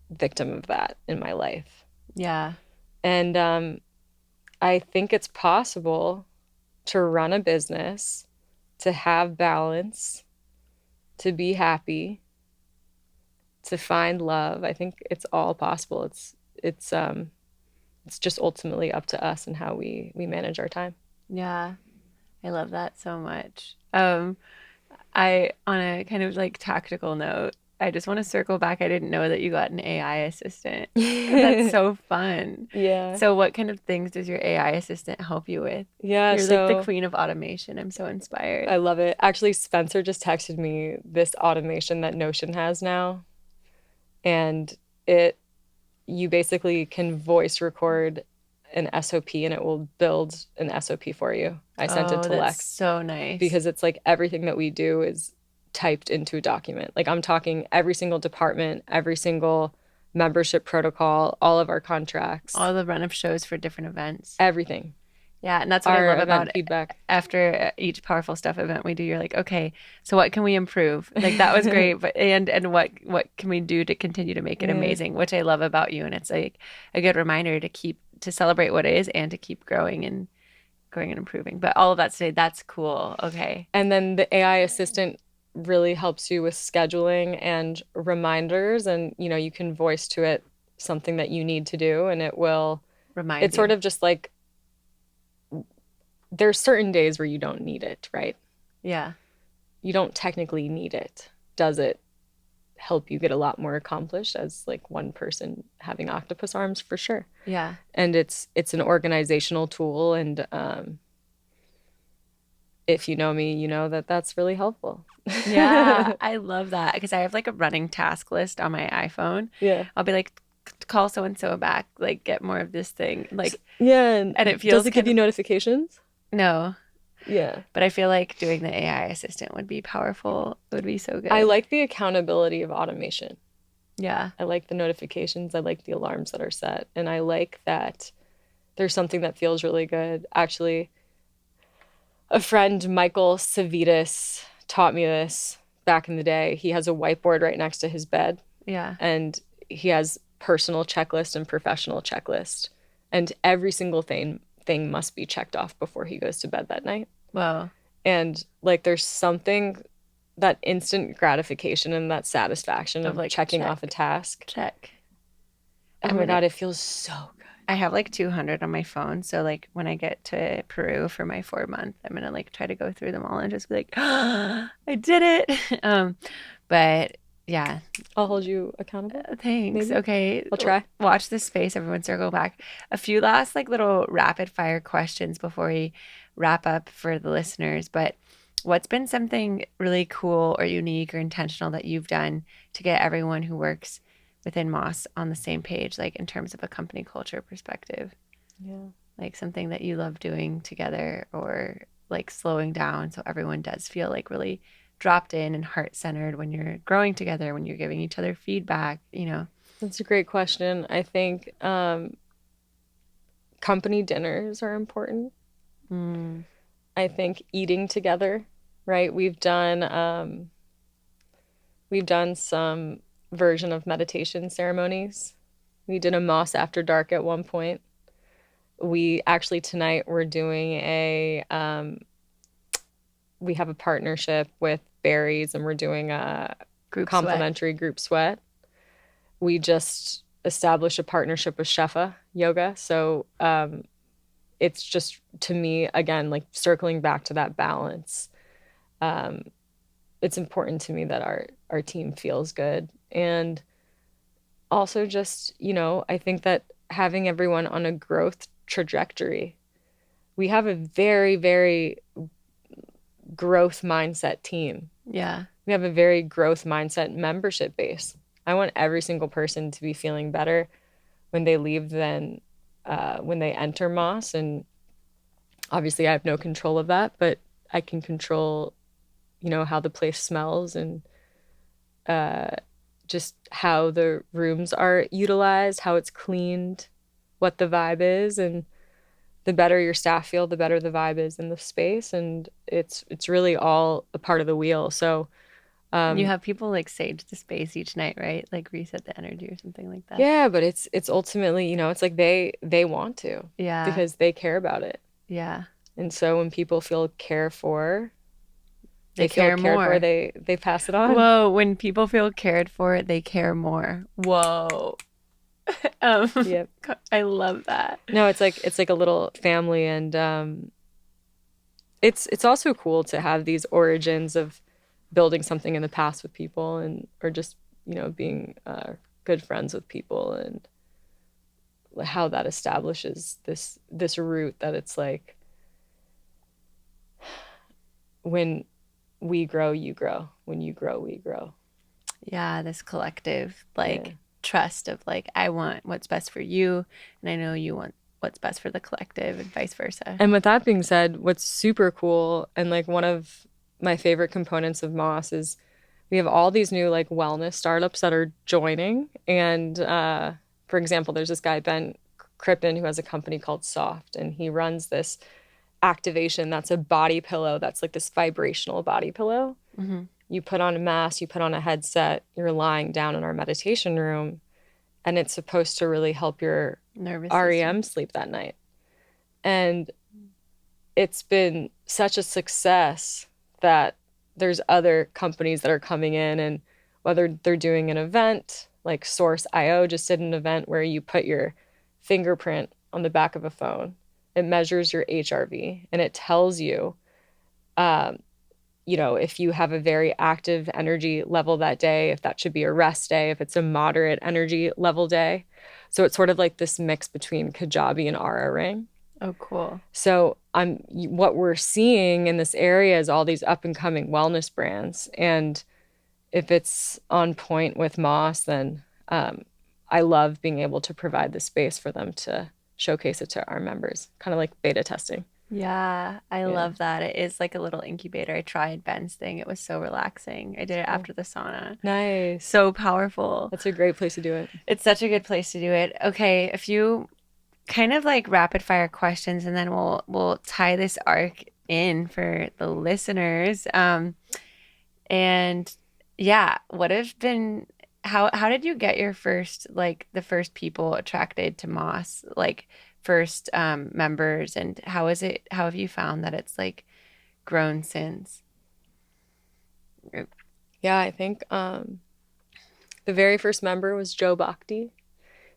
victim of that in my life. Yeah. And I think it's possible to run a business, to have balance, to be happy, to find love. I think it's all possible. It's just ultimately up to us and how we manage our time. Yeah. I love that so much. I on a kind of like tactical note, I just want to circle back. I didn't know that you got an AI assistant. That's so fun. Yeah. So what kind of things does your AI assistant help you with? Yeah, You're like the so queen of automation. I'm so inspired. I love it. Actually, Spencer just texted me this automation that Notion has now, and it you basically can voice record an SOP and it will build an SOP for you. I sent it Oh, to that's Lex so nice. because it's like everything that we do is typed into a document. Like I'm talking every single department, every single membership protocol, all of our contracts, All the run of shows for different events. everything. Yeah, and that's what I our love about event it. feedback. After each powerful stuff event we do, you're like, okay, so what can we improve? Like that was great, but and what can we do to continue to make it Yeah. amazing? Which I love about you, and it's like a good reminder to keep to celebrate what is and to keep growing and improving. But all of that to say, that's cool. Okay, And then the AI assistant really helps you with scheduling and reminders, and you can voice to it something that you need to do, and remind it's sort you. of just like there's certain days where you don't need it, right? Yeah, You don't technically need it. Does it help you get a lot more accomplished as like one person having octopus arms? For sure. yeah. And it's an organizational tool, and if you know me, you know that that's really helpful. Yeah, I love that because I have like a running task list on my iPhone. Yeah. I'll be like, call so and so back, like get more of this thing, like, Yeah, and and it does feels it give kind you of notifications? no, Yeah. but I feel like doing the AI assistant would be powerful. It would be so I good. like the accountability of automation. Yeah. I like the notifications. I like the alarms that are set. And I like that there's something that feels really good. Actually, a friend, Michael Savitas, taught me this back in the day. He has a whiteboard right next to his bed, Yeah. and he has personal checklist and professional checklist. And every single thing must be checked off before he goes to bed that night. Well, And like there's something that instant gratification and that satisfaction of of like checking off a task. check. Oh I'm my gonna God, it feels so good. I have like 200 on my phone, so like when I get to Peru for my 4 month, I'm gonna like try to go through them all and just be like, I did it. But yeah, I'll hold you accountable, thanks. maybe. Okay, I'll try. watch this space. Everyone, circle back. A few last like little rapid fire questions before we wrap up for the listeners. But what's been something really cool or unique or intentional that you've done to get everyone who works within Moss on the same page, like in terms of a company culture perspective? Yeah. Like something that you love doing together or like slowing down so everyone does feel like really dropped in and heart centered when you're growing together, when you're giving each other feedback, you know? That's a great question. I think company dinners are important. Mm, I think eating together, right? We've done some version of meditation ceremonies. We did a Moss after dark at one point. We actually tonight we're doing we have a partnership with Berries, and we're doing a group sweat. complimentary group sweat. We just established a partnership with Shefa Yoga. So it's just, to me, again, like circling back to that balance. Um, it's important to me that our team feels good. And also just, I think that having everyone on a growth trajectory, we have a very, very growth mindset team. Yeah. We have a very growth mindset membership base. I want every single person to be feeling better when they leave than when they enter Moss. And obviously, I have no control of that, but I can control, how the place smells and just how the rooms are utilized, how it's cleaned, what the vibe is, and the better your staff feel, the better the vibe is in the space, and it's really all a part of the wheel. So And you have people like sage the space each night, right? Like reset the energy or something like that. yeah, but it's ultimately, it's like they want to Yeah. because they care about it. Yeah. And so when people feel cared for, They they feel care cared for, more. they pass it on. Whoa. When people feel cared for, they care more. Whoa. Um, Yep. I love that. No, it's like a little family, and it's also cool to have these origins of building something in the past with people, and or just being good friends with people, and how that establishes this root that it's like when we grow, you grow. When you grow, we grow. Yeah, this collective Yeah. like trust of like I want what's best for you and I know you want what's best for the collective and vice versa. And with that being said, what's super cool and like one of my favorite components of Moss is we have all these new like wellness startups that are joining. And for example, there's this guy, Ben Crippen, who has a company called Soft, and he runs this activation that's a body pillow that's like this vibrational body pillow. Mm-hmm. You put on a mask, you put on a headset, you're lying down in our meditation room, and it's supposed to really help your Nervous REM sleep that night. And it's been such a success that there's other companies that are coming in, and whether they're doing an event, like Source.io just did an event where you put your fingerprint on the back of a phone. It measures your HRV, and it tells you, if you have a very active energy level that day, if that should be a rest day, if it's a moderate energy level day. So it's sort of like this mix between Kajabi and Aura Ring. Oh, cool. So what we're seeing in this area is all these up and coming wellness brands. And if it's on point with Moss, then I love being able to provide the space for them to showcase it to our members, kind of like beta testing. Yeah, I love that. It is like a little incubator. I tried Ben's thing. It was so relaxing. I did it after the sauna. Nice. So powerful. That's a great place to do it. It's such a good place to do it. Okay, a few kind of like rapid fire questions, and then we'll tie this arc in for the listeners. And yeah, what have been how did you get your first, like the first people attracted to Moss, like first members, and how have you found that it's like grown since? Yeah, I think the very first member was Joe Bhakti,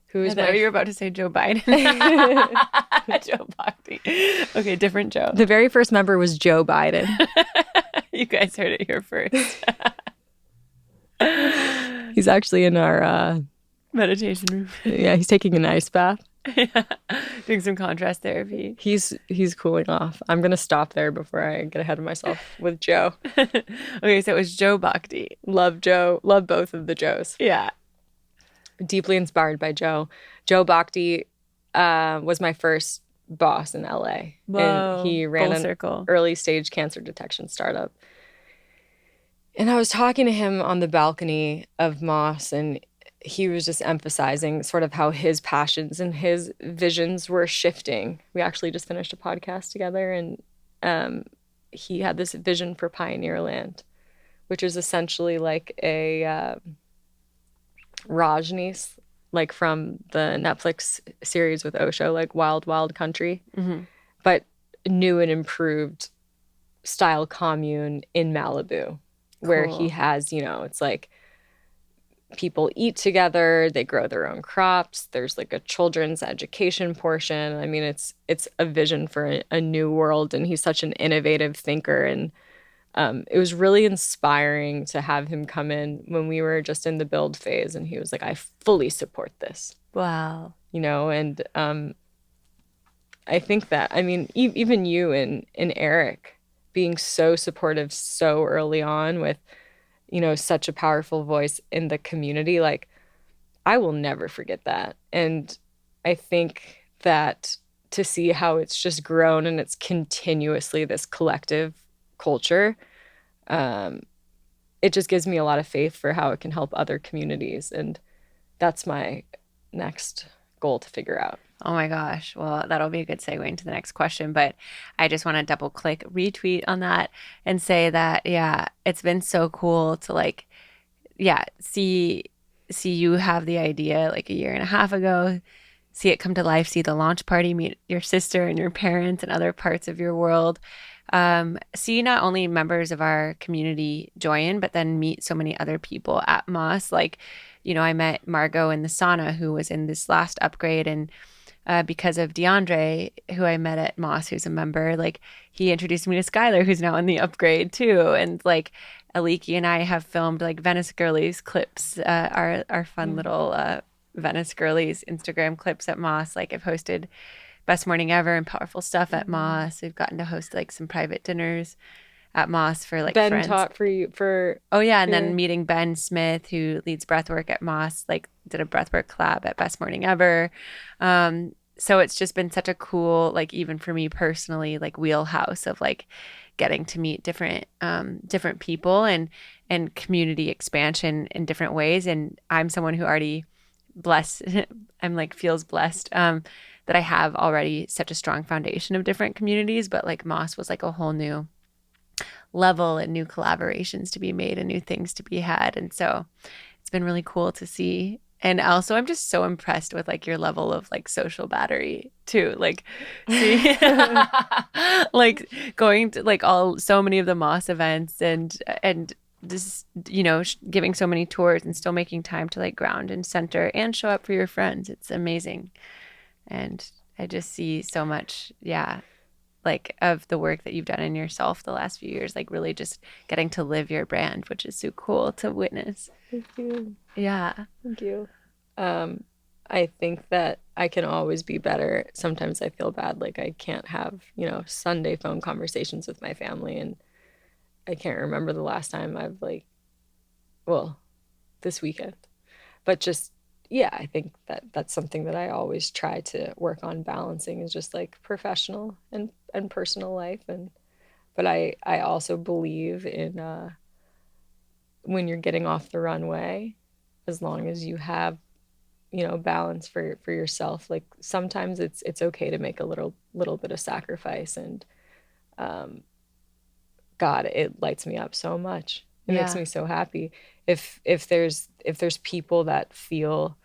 who is you were about to say Joe Biden. Joe Bhakti. Okay, different Joe. The very first member was Joe Biden. You guys heard it here first. He's actually in our meditation room. Yeah, he's taking an ice bath. Yeah. Doing some contrast therapy. He's cooling off. I'm gonna stop there before I get ahead of myself with Joe. Okay, so it was Joe Bhakti. Love Joe. Love both of the Joes. Yeah. Deeply inspired by Joe. Joe Bhakti was my first boss in LA. Whoa, and he ran an early stage cancer detection startup. And I was talking to him on the balcony of Moss, and he was just emphasizing sort of how his passions and his visions were shifting. We actually just finished a podcast together, and he had this vision for Pioneerland, which is essentially like a Rajneesh, like from the Netflix series with Osho, like Wild Wild Country, but new and improved style commune in Malibu. Where he has, it's like people eat together, they grow their own crops, there's like a children's education portion. I mean, it's a vision for a new world, and he's such an innovative thinker. And it was really inspiring to have him come in when we were just in the build phase, and he was like, I fully support this. Wow. And I think that, I mean, even you and Eric being so supportive so early on with, such a powerful voice in the community, like, I will never forget that. And I think that to see how it's just grown and it's continuously this collective culture, it just gives me a lot of faith for how it can help other communities. And that's my next goal to figure out. Oh my gosh. Well, that'll be a good segue into the next question. But I just want to double click retweet on that and say that, yeah, it's been so cool to see you have the idea like a year and a half ago, see it come to life, see the launch party, meet your sister and your parents and other parts of your world. See not only members of our community join, but then meet so many other people at Moss. Like, I met Margot in the sauna, who was in this last upgrade, and because of DeAndre, who I met at Moss, who's a member, like he introduced me to Skylar, who's now in the upgrade too. And like Aliki and I have filmed like Venice Girlies clips, our fun little Venice Girlies Instagram clips at Moss. Like I've hosted Best Morning Ever and Powerful Stuff at Moss. We've gotten to host like some private dinners at Moss for like Ben friends. taught for you for then meeting Ben Smith, who leads breathwork at Moss, like did a breathwork collab at Best Morning Ever. So it's just been such a cool, like even for me personally, like wheelhouse of like getting to meet different people and community expansion in different ways. And I'm someone who already feels blessed that I have already such a strong foundation of different communities, but like Moss was like a whole new level and new collaborations to be made and new things to be had. And so it's been really cool to see. And also I'm just so impressed with like your level of like social battery too. Like see like going to like all so many of the Moss events and just giving so many tours and still making time to like ground and center and show up for your friends. It's amazing. And I just see so much, yeah, like of the work that you've done in yourself the last few years, like really just getting to live your brand, which is so cool to witness. Thank you. Yeah. Thank you. I think that I can always be better. Sometimes I feel bad, like I can't have, Sunday phone conversations with my family, and I can't remember the last time I've well, this weekend. But just, yeah, I think that that's something that I always try to work on balancing is just like professional and personal life. But I also believe in when you're getting off the runway, as long as you have, balance for yourself, like sometimes it's okay to make a little bit of sacrifice. And um, God, it lights me up so much. It makes Yeah. me so happy. If there's people that feel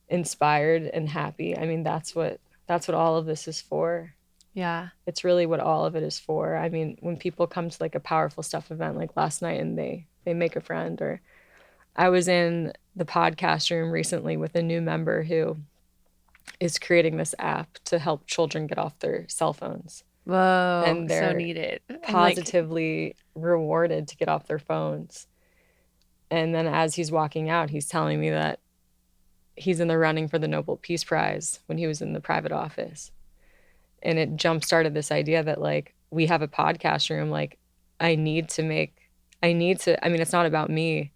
inspired and happy, I mean, that's what all of this is for. Yeah. It's really what all of it is for. I mean, when people come to like a powerful stuff event like last night and they make a friend, or I was in the podcast room recently with a new member who is creating this app to help children get off their cell phones. Whoa, And so they're needed. I'm like, positively rewarded to get off their phones. And then as he's walking out, he's telling me that he's in the running for the Nobel Peace Prize when he was in the private office. And it jump started this idea that like we have a podcast room, like I need to, I mean, it's not about me.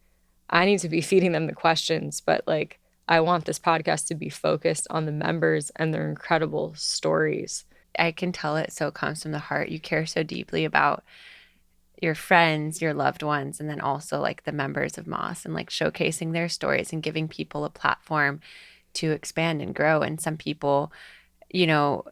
I need to be feeding them the questions, but like I want this podcast to be focused on the members and their incredible stories. I can tell it so comes from the heart. You care so deeply about your friends, your loved ones, and then also like the members of Moss and like showcasing their stories and giving people a platform to expand and grow. And some people, you know,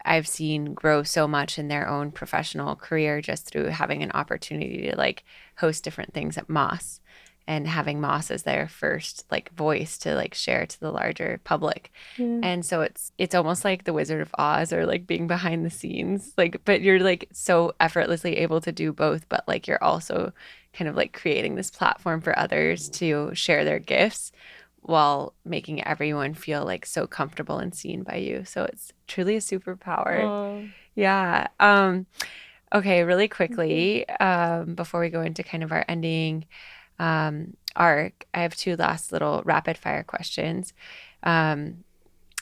I've seen grow so much in their own professional career just through having an opportunity to like host different things at Moss and having Moss as their first like voice to like share to the larger public. Yeah. And so it's almost like the Wizard of Oz or like being behind the scenes. Like but you're like so effortlessly able to do both, but like you're also kind of like creating this platform for others to share their gifts while making everyone feel like so comfortable and seen by you. So it's truly a superpower. Oh, Yeah. Okay, really quickly, before we go into kind of our ending arc, I have two last little rapid fire questions. Um,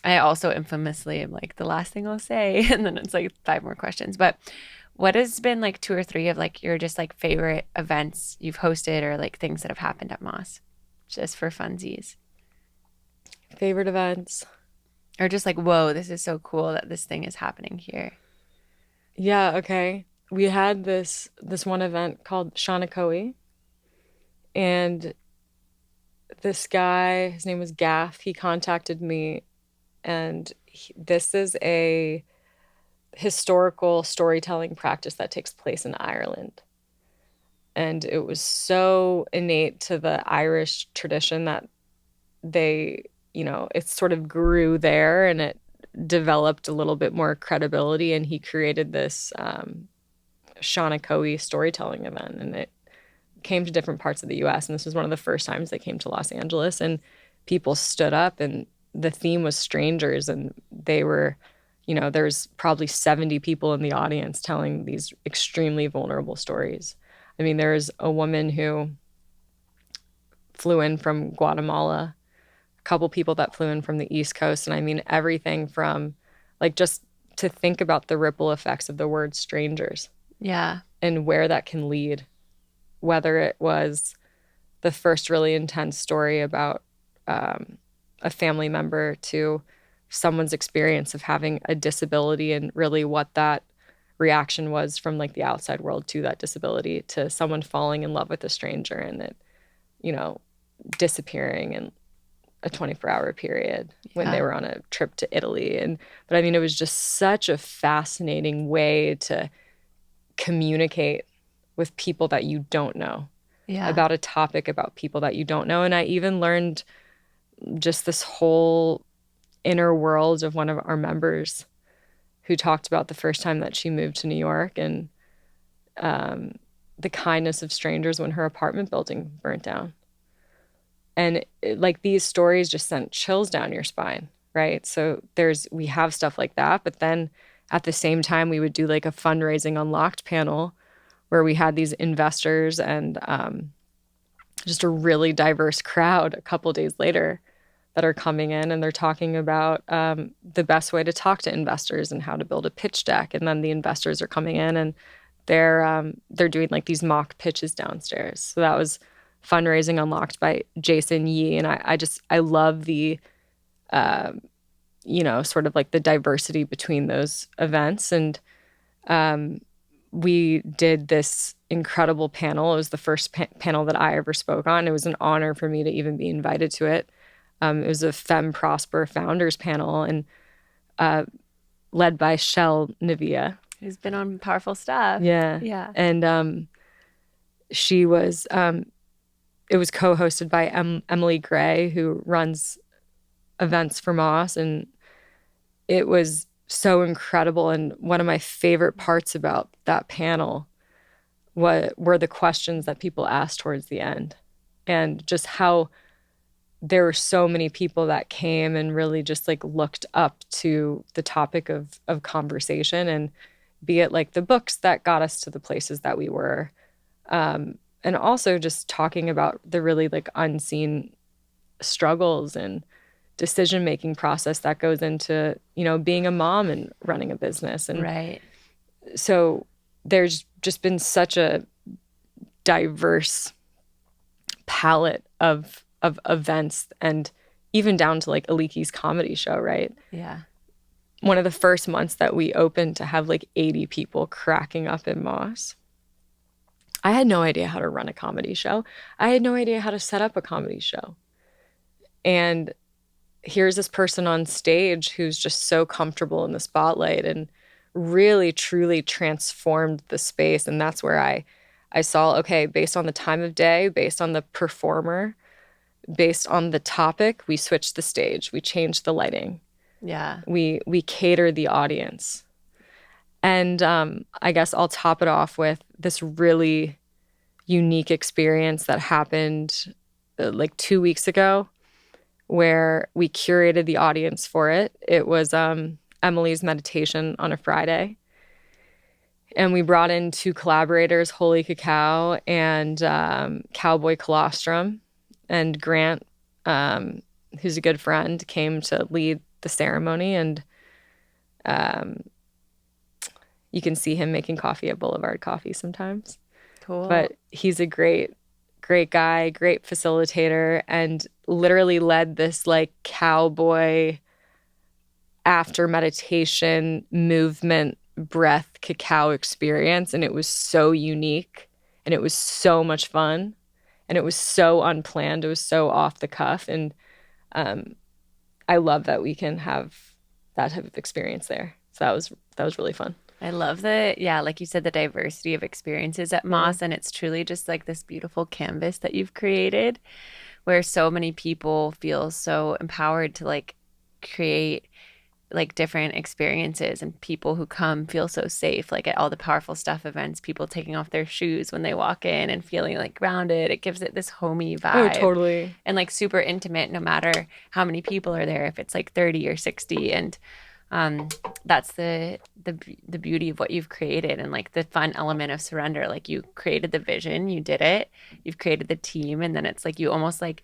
I also infamously am like the last thing I'll say, and then it's like five more questions. But what has been like two or three of like your just like favorite events you've hosted or like things that have happened at Moss, just for funsies? favorite events. Or just like, whoa, this is so cool that this thing is happening here. Yeah, okay. We had this one event called Shanakoi, and this guy, his name was Gaff, he contacted me, and this is a historical storytelling practice that takes place in Ireland. And it was so innate to the Irish tradition that they, it sort of grew there and it developed a little bit more credibility. And he created this Shanakoi storytelling event, and it came to different parts of the US. And this was one of the first times they came to Los Angeles, and people stood up, and the theme was strangers. And they were, there's probably 70 people in the audience telling these extremely vulnerable stories. I mean, there's a woman who flew in from Guatemala, a couple people that flew in from the East Coast. And I mean, everything from like just to think about the ripple effects of the word strangers Yeah. and where that can lead, whether it was the first really intense story about a family member to someone's experience of having a disability and really what that reaction was from like the outside world to that disability, to someone falling in love with a stranger and it, disappearing. And a 24-hour period when they Yeah. were on a trip to Italy. But I mean, it was just such a fascinating way to communicate with people that you don't know Yeah. about a topic about people that you don't know. And I even learned just this whole inner world of one of our members who talked about the first time that she moved to New York and the kindness of strangers when her apartment building burnt down. And like these stories just sent chills down your spine, right? So we have stuff like that, but then at the same time we would do like a fundraising unlocked panel where we had these investors and just a really diverse crowd a couple days later that are coming in, and they're talking about the best way to talk to investors and how to build a pitch deck. And then the investors are coming in and they're doing like these mock pitches downstairs. So that was fundraising unlocked by Jason Yee, and I love the sort of like the diversity between those events. And we did this incredible panel. It was the first panel that I ever spoke on. It was an honor for me to even be invited to it. It was a Femme Prosper Founders panel, and led by Shell Navia. Who's been on Powerful Stuff. Yeah. Yeah. And she was, it was co-hosted by Emily Gray, who runs events for Moss. And it was so incredible. And one of my favorite parts about that panel were the questions that people asked towards the end, and just how there were so many people that came and really just like looked up to the topic of conversation, and be it like the books that got us to the places that we were, and also just talking about the really like unseen struggles and decision-making process that goes into, being a mom and running a business. And right. So there's just been such a diverse palette of events, and even down to like Aliki's comedy show, right? Yeah. One of the first months that we opened to have like 80 people cracking up in Moss. I had no idea how to run a comedy show. I had no idea how to set up a comedy show. And here's this person on stage who's just so comfortable in the spotlight and really, truly transformed the space. And that's where I saw, okay, based on the time of day, based on the performer, based on the topic, we switched the stage, we changed the lighting. Yeah. We cater the audience. And I guess I'll top it off with this really unique experience that happened like 2 weeks ago, where we curated the audience for it. It was Emily's meditation on a Friday. And we brought in 2 collaborators, Holy Cacao and Cowboy Colostrum. And Grant, who's a good friend, came to lead the ceremony. And you can see him making coffee at Boulevard Coffee sometimes. Cool. But he's a great guy, great facilitator, and literally led this like cowboy after meditation movement breath cacao experience. And it was so unique, and it was so much fun, and it was so unplanned. It was so off the cuff. And I love that we can have that type of experience there. So that was really fun. I love like you said, the diversity of experiences at Moss. And it's truly just like this beautiful canvas that you've created where so many people feel so empowered to like create like different experiences, and people who come feel so safe, like at all the Powerful Stuff events, people taking off their shoes when they walk in and feeling like grounded. It gives it this homey vibe. Oh, totally. And like super intimate, no matter how many people are there, if it's like 30 or 60. And that's the beauty of what you've created, and like the fun element of surrender. Like you created the vision, you did it, you've created the team, and then it's like you almost like,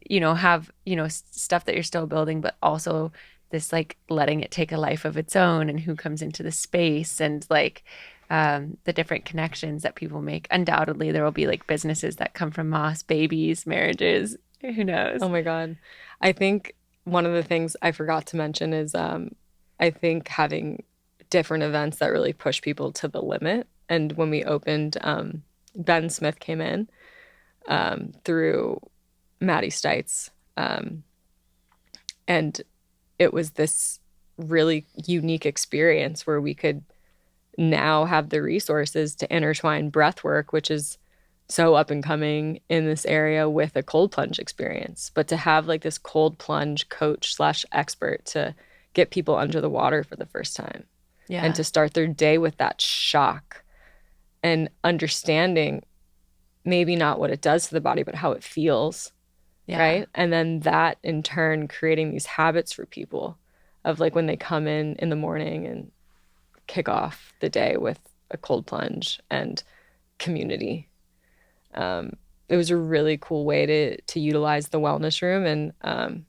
have, stuff that you're still building, but also this like letting it take a life of its own, and who comes into the space, and like the different connections that people make. Undoubtedly, there will be like businesses that come from Moss, babies, marriages, who knows? Oh my God. I think one of the things I forgot to mention is I think having different events that really push people to the limit. And when we opened, Ben Smith came in through Maddie Stites. And it was this really unique experience where we could now have the resources to intertwine breath work, which is so up and coming in this area, with a cold plunge experience. But to have like this cold plunge coach slash expert to get people under the water for the first time and to start their day with that shock and understanding maybe not what it does to the body, but how it feels. Right. And then that in turn creating these habits for people of like when they come in the morning and kick off the day with a cold plunge and community. It was a really cool way to utilize the wellness room. And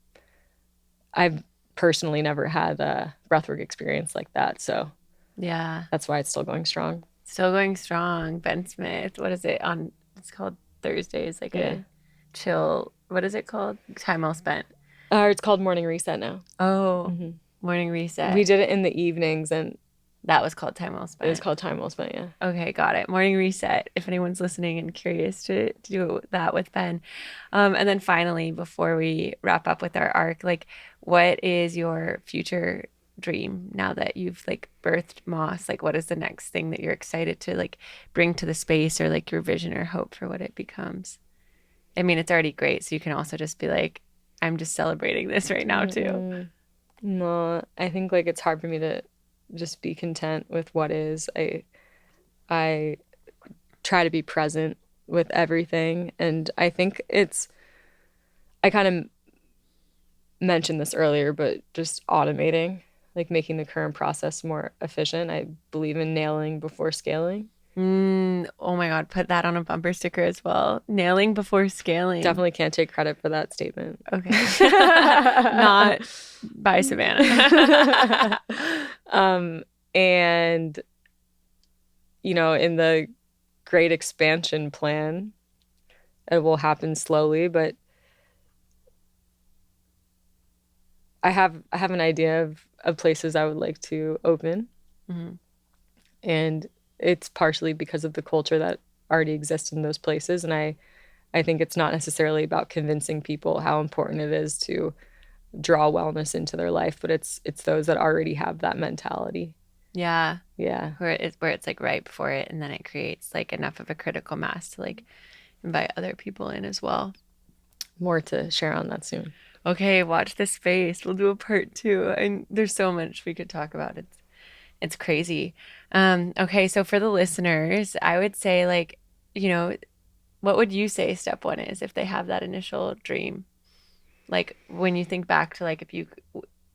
I've personally never had a breathwork experience like that. So that's why it's still going strong. Still going strong. Ben Smith, what is it on? It's called Thursdays, like a chill. What is it called? Time well spent. It's called Morning Reset now. Oh, Morning Reset. We did it in the evenings, and that was called Time Well Spent. It was called Time Well Spent, yeah. Okay, got it. Morning Reset, if anyone's listening and curious to do that with Ben. And then finally, before we wrap up with our arc, like, what is your future dream now that you've like birthed Moss? Like, what is the next thing that you're excited to like bring to the space, or like your vision or hope for what it becomes? I mean, it's already great, so you can also just be like, I'm just celebrating this right now too. No, I think like it's hard for me to just be content with what is. I try to be present with everything, and I think I kind of mentioned this earlier, but just automating, like making the current process more efficient. I believe in nailing before scaling. Oh my God, put that on a bumper sticker as well. Nailing before scaling. Definitely can't take credit for that statement. Okay. Not by Savannah. And, you know, in the great expansion plan, it will happen slowly, but I have an idea of places I would like to open. And it's partially because of the culture that already exists in those places. And I think it's not necessarily about convincing people how important it is to draw wellness into their life, but it's those that already have that mentality. Yeah. Yeah. Where it's like right before it, and then it creates like enough of a critical mass to like invite other people in as well. More to share on that soon. Okay, watch this space. We'll do a part 2. And there's so much we could talk about. It's crazy. Okay, so for the listeners, I would say, like, you know, what would you say step 1 is if they have that initial dream? Like, when you think back to, like, if you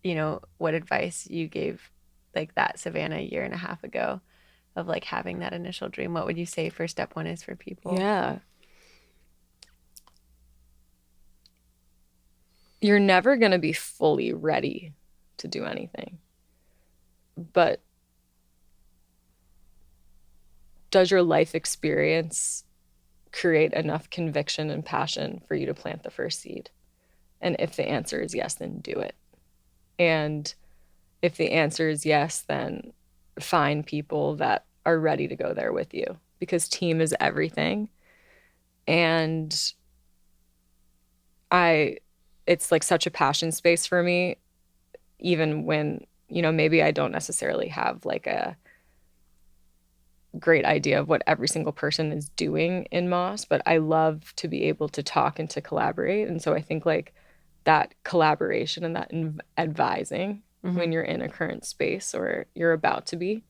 know, what advice you gave, like, that Savannah a year and a half ago of, like, having that initial dream, what would you say for step 1 is for people? Yeah. You're never going to be fully ready to do anything. But does your life experience create enough conviction and passion for you to plant the first seed? And if the answer is yes, then do it. And if the answer is yes, then find people that are ready to go there with you, because team is everything. And it's like such a passion space for me, even when, you know, maybe I don't necessarily have like a great idea of what every single person is doing in Moss, but I love to be able to talk and to collaborate. And so I think like that collaboration and that advising when you're in a current space or you're about to be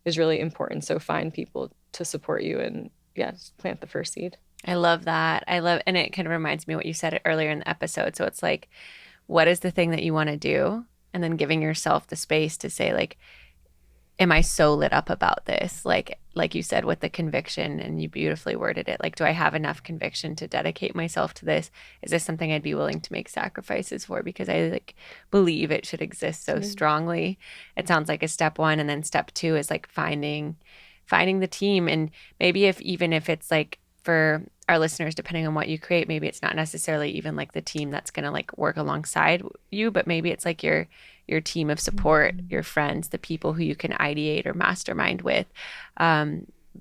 is really important. So find people to support you and just plant the first seed. I love that. And it kind of reminds me what you said earlier in the episode. So it's like, what is the thing that you want to do? And then giving yourself the space to say, like, am I so lit up about this? Like you said, with the conviction, and you beautifully worded it. Like, do I have enough conviction to dedicate myself to this? Is this something I'd be willing to make sacrifices for? Because I like believe it should exist so strongly. It sounds like a step 1. And then step 2 is like finding the team. And maybe even if it's like, for our listeners, depending on what you create, maybe it's not necessarily even like the team that's going to like work alongside you, but maybe it's like your team of support, your friends, the people who you can ideate or mastermind with,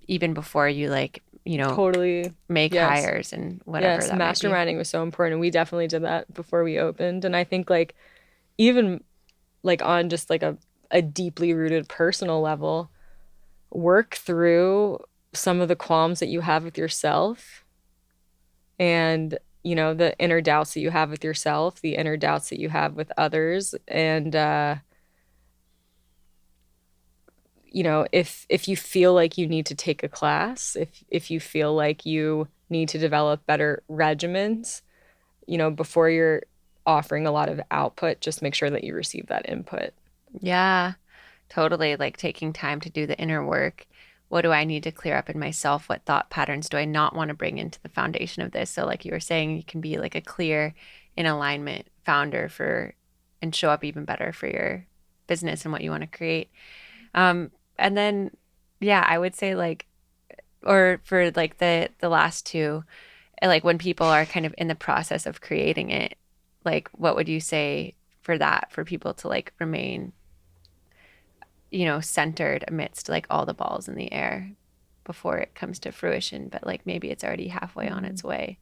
even before you like, you know, totally make hires and whatever. Yes, masterminding was so important. And we definitely did that before we opened. And I think like even like on just like a deeply rooted personal level, work through some of the qualms that you have with yourself and, you know, the inner doubts that you have with yourself, the inner doubts that you have with others. And, you know, if you feel like you need to take a class, if you feel like you need to develop better regimens, you know, before you're offering a lot of output, just make sure that you receive that input. Yeah, totally. Like taking time to do the inner work. What do I need to clear up in myself? What thought patterns do I not want to bring into the foundation of this? So, like you were saying, you can be like a clear, in alignment founder for and show up even better for your business and what you want to create. And then, yeah, I would say like, or for like the last two, like when people are kind of in the process of creating it, like what would you say for that, for people to like remain, centered amidst like all the balls in the air before it comes to fruition, but like maybe it's already halfway on its way.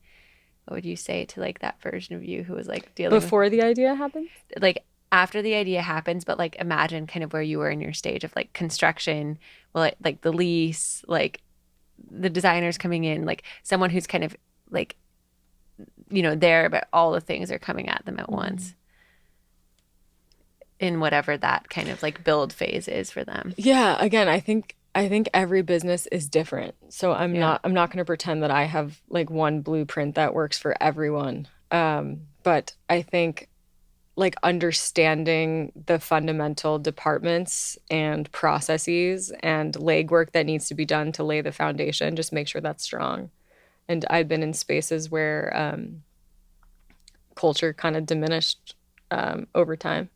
What would you say to like that version of you who was like dealing with Before the idea happens? like after the idea happens, but like imagine kind of where you were in your stage of like construction, well, like the lease, like the designers coming in, like someone who's kind of like, there, but all the things are coming at them at once in whatever that kind of like build phase is for them. Yeah, again, I think every business is different. So Yeah. I'm not going to pretend that I have like one blueprint that works for everyone. But I think like understanding the fundamental departments and processes and legwork that needs to be done to lay the foundation, just make sure that's strong. And I've been in spaces where culture kind of diminished over time.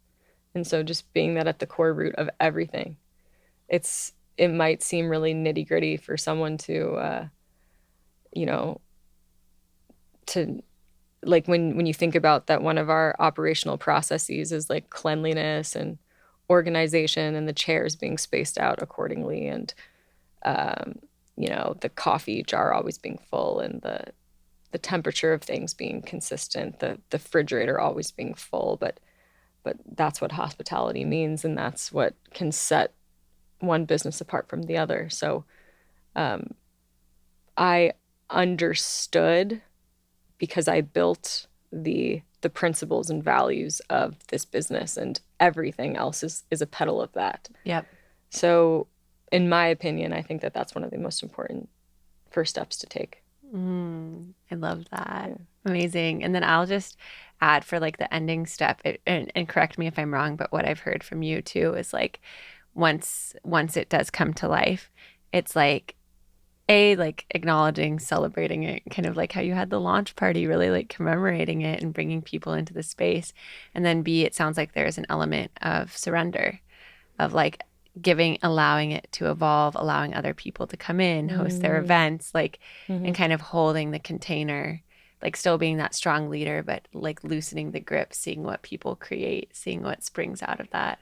And so just being that at the core root of everything, it might seem really nitty gritty for someone to, you know, to like when you think about that one of our operational processes is like cleanliness and organization and the chairs being spaced out accordingly and you know, the coffee jar always being full and the temperature of things being consistent, the refrigerator always being full, but that's what hospitality means and that's what can set one business apart from the other. So I understood because I built the principles and values of this business and everything else is a petal of that. Yep. So in my opinion, I think that that's one of the most important first steps to take. I love that. Yeah. Amazing. And then I'll just add for like the ending step, and correct me if I'm wrong, but what I've heard from you too is like once it does come to life, it's like like acknowledging, celebrating it, kind of like how you had the launch party, really like commemorating it and bringing people into the space. And then B, it sounds like there's an element of surrender, of like giving, allowing it to evolve, allowing other people to come in, host their events, like, and kind of holding the container, like still being that strong leader, but like loosening the grip, seeing what people create, seeing what springs out of that.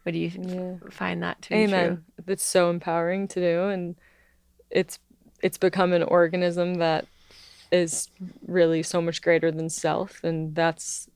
Would you find that to be true? Amen. It's so empowering to do, and it's it's become an organism that is really so much greater than self, and that's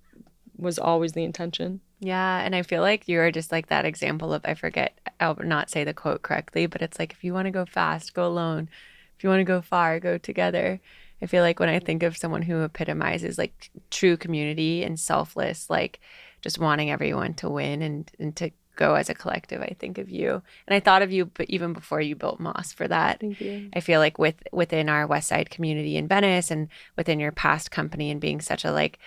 was always the intention. Yeah, and I feel like you're just like that example of, I forget, I'll not say the quote correctly, but it's like if you want to go fast, go alone. If you want to go far, go together. I feel like when I think of someone who epitomizes like true community and selfless, like just wanting everyone to win and to go as a collective, I think of you. And I thought of you, but even before you built Moss for that. Thank you. I feel like within our West Side community in Venice and within your past company and being such a like,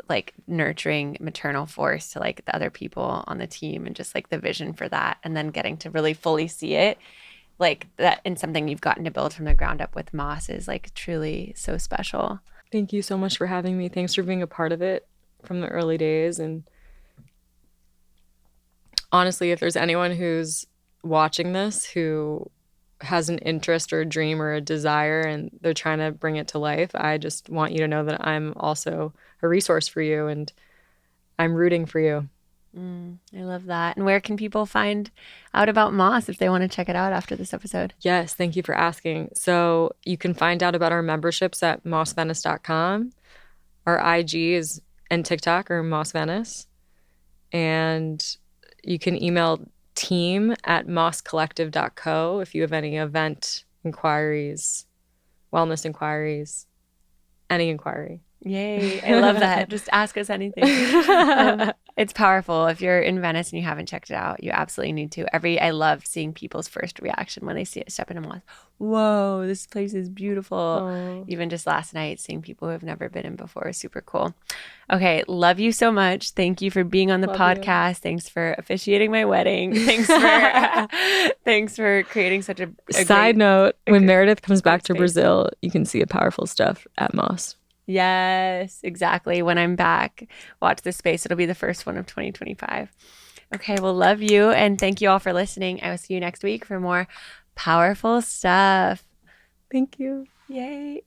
like nurturing maternal force to like the other people on the team and just like the vision for that and then getting to really fully see it like that in something you've gotten to build from the ground up with Moss is like truly so special. Thank you so much for having me. Thanks for being a part of it from the early days. And honestly, if there's anyone who's watching this who has an interest or a dream or a desire and they're trying to bring it to life, I just want you to know that I'm also a resource for you and I'm rooting for you. I love that. And where can people find out about Moss if they want to check it out after this episode? Yes, thank you for asking. So you can find out about our memberships at mossvenice.com. Our IG is and TikTok are Moss Venice. And you can email team@mosscollective.co if you have any event inquiries, wellness inquiries, any inquiry. Yay. I love that. Just ask us anything. It's powerful. If you're in Venice and you haven't checked it out, you absolutely need to. I love seeing people's first reaction when they see it, step into Moss. Whoa, this place is beautiful. Oh. Even just last night, seeing people who have never been in before is super cool. Okay. Love you so much. Thank you for being on the podcast. Thanks for officiating my wedding. Thanks for creating such a Side note, when Meredith comes back to Brazil, you can see the powerful stuff at Moss. Yes, exactly. When I'm back, watch this space. It'll be the first one of 2025. Okay, well, love you. And thank you all for listening. I will see you next week for more powerful stuff. Thank you. Yay.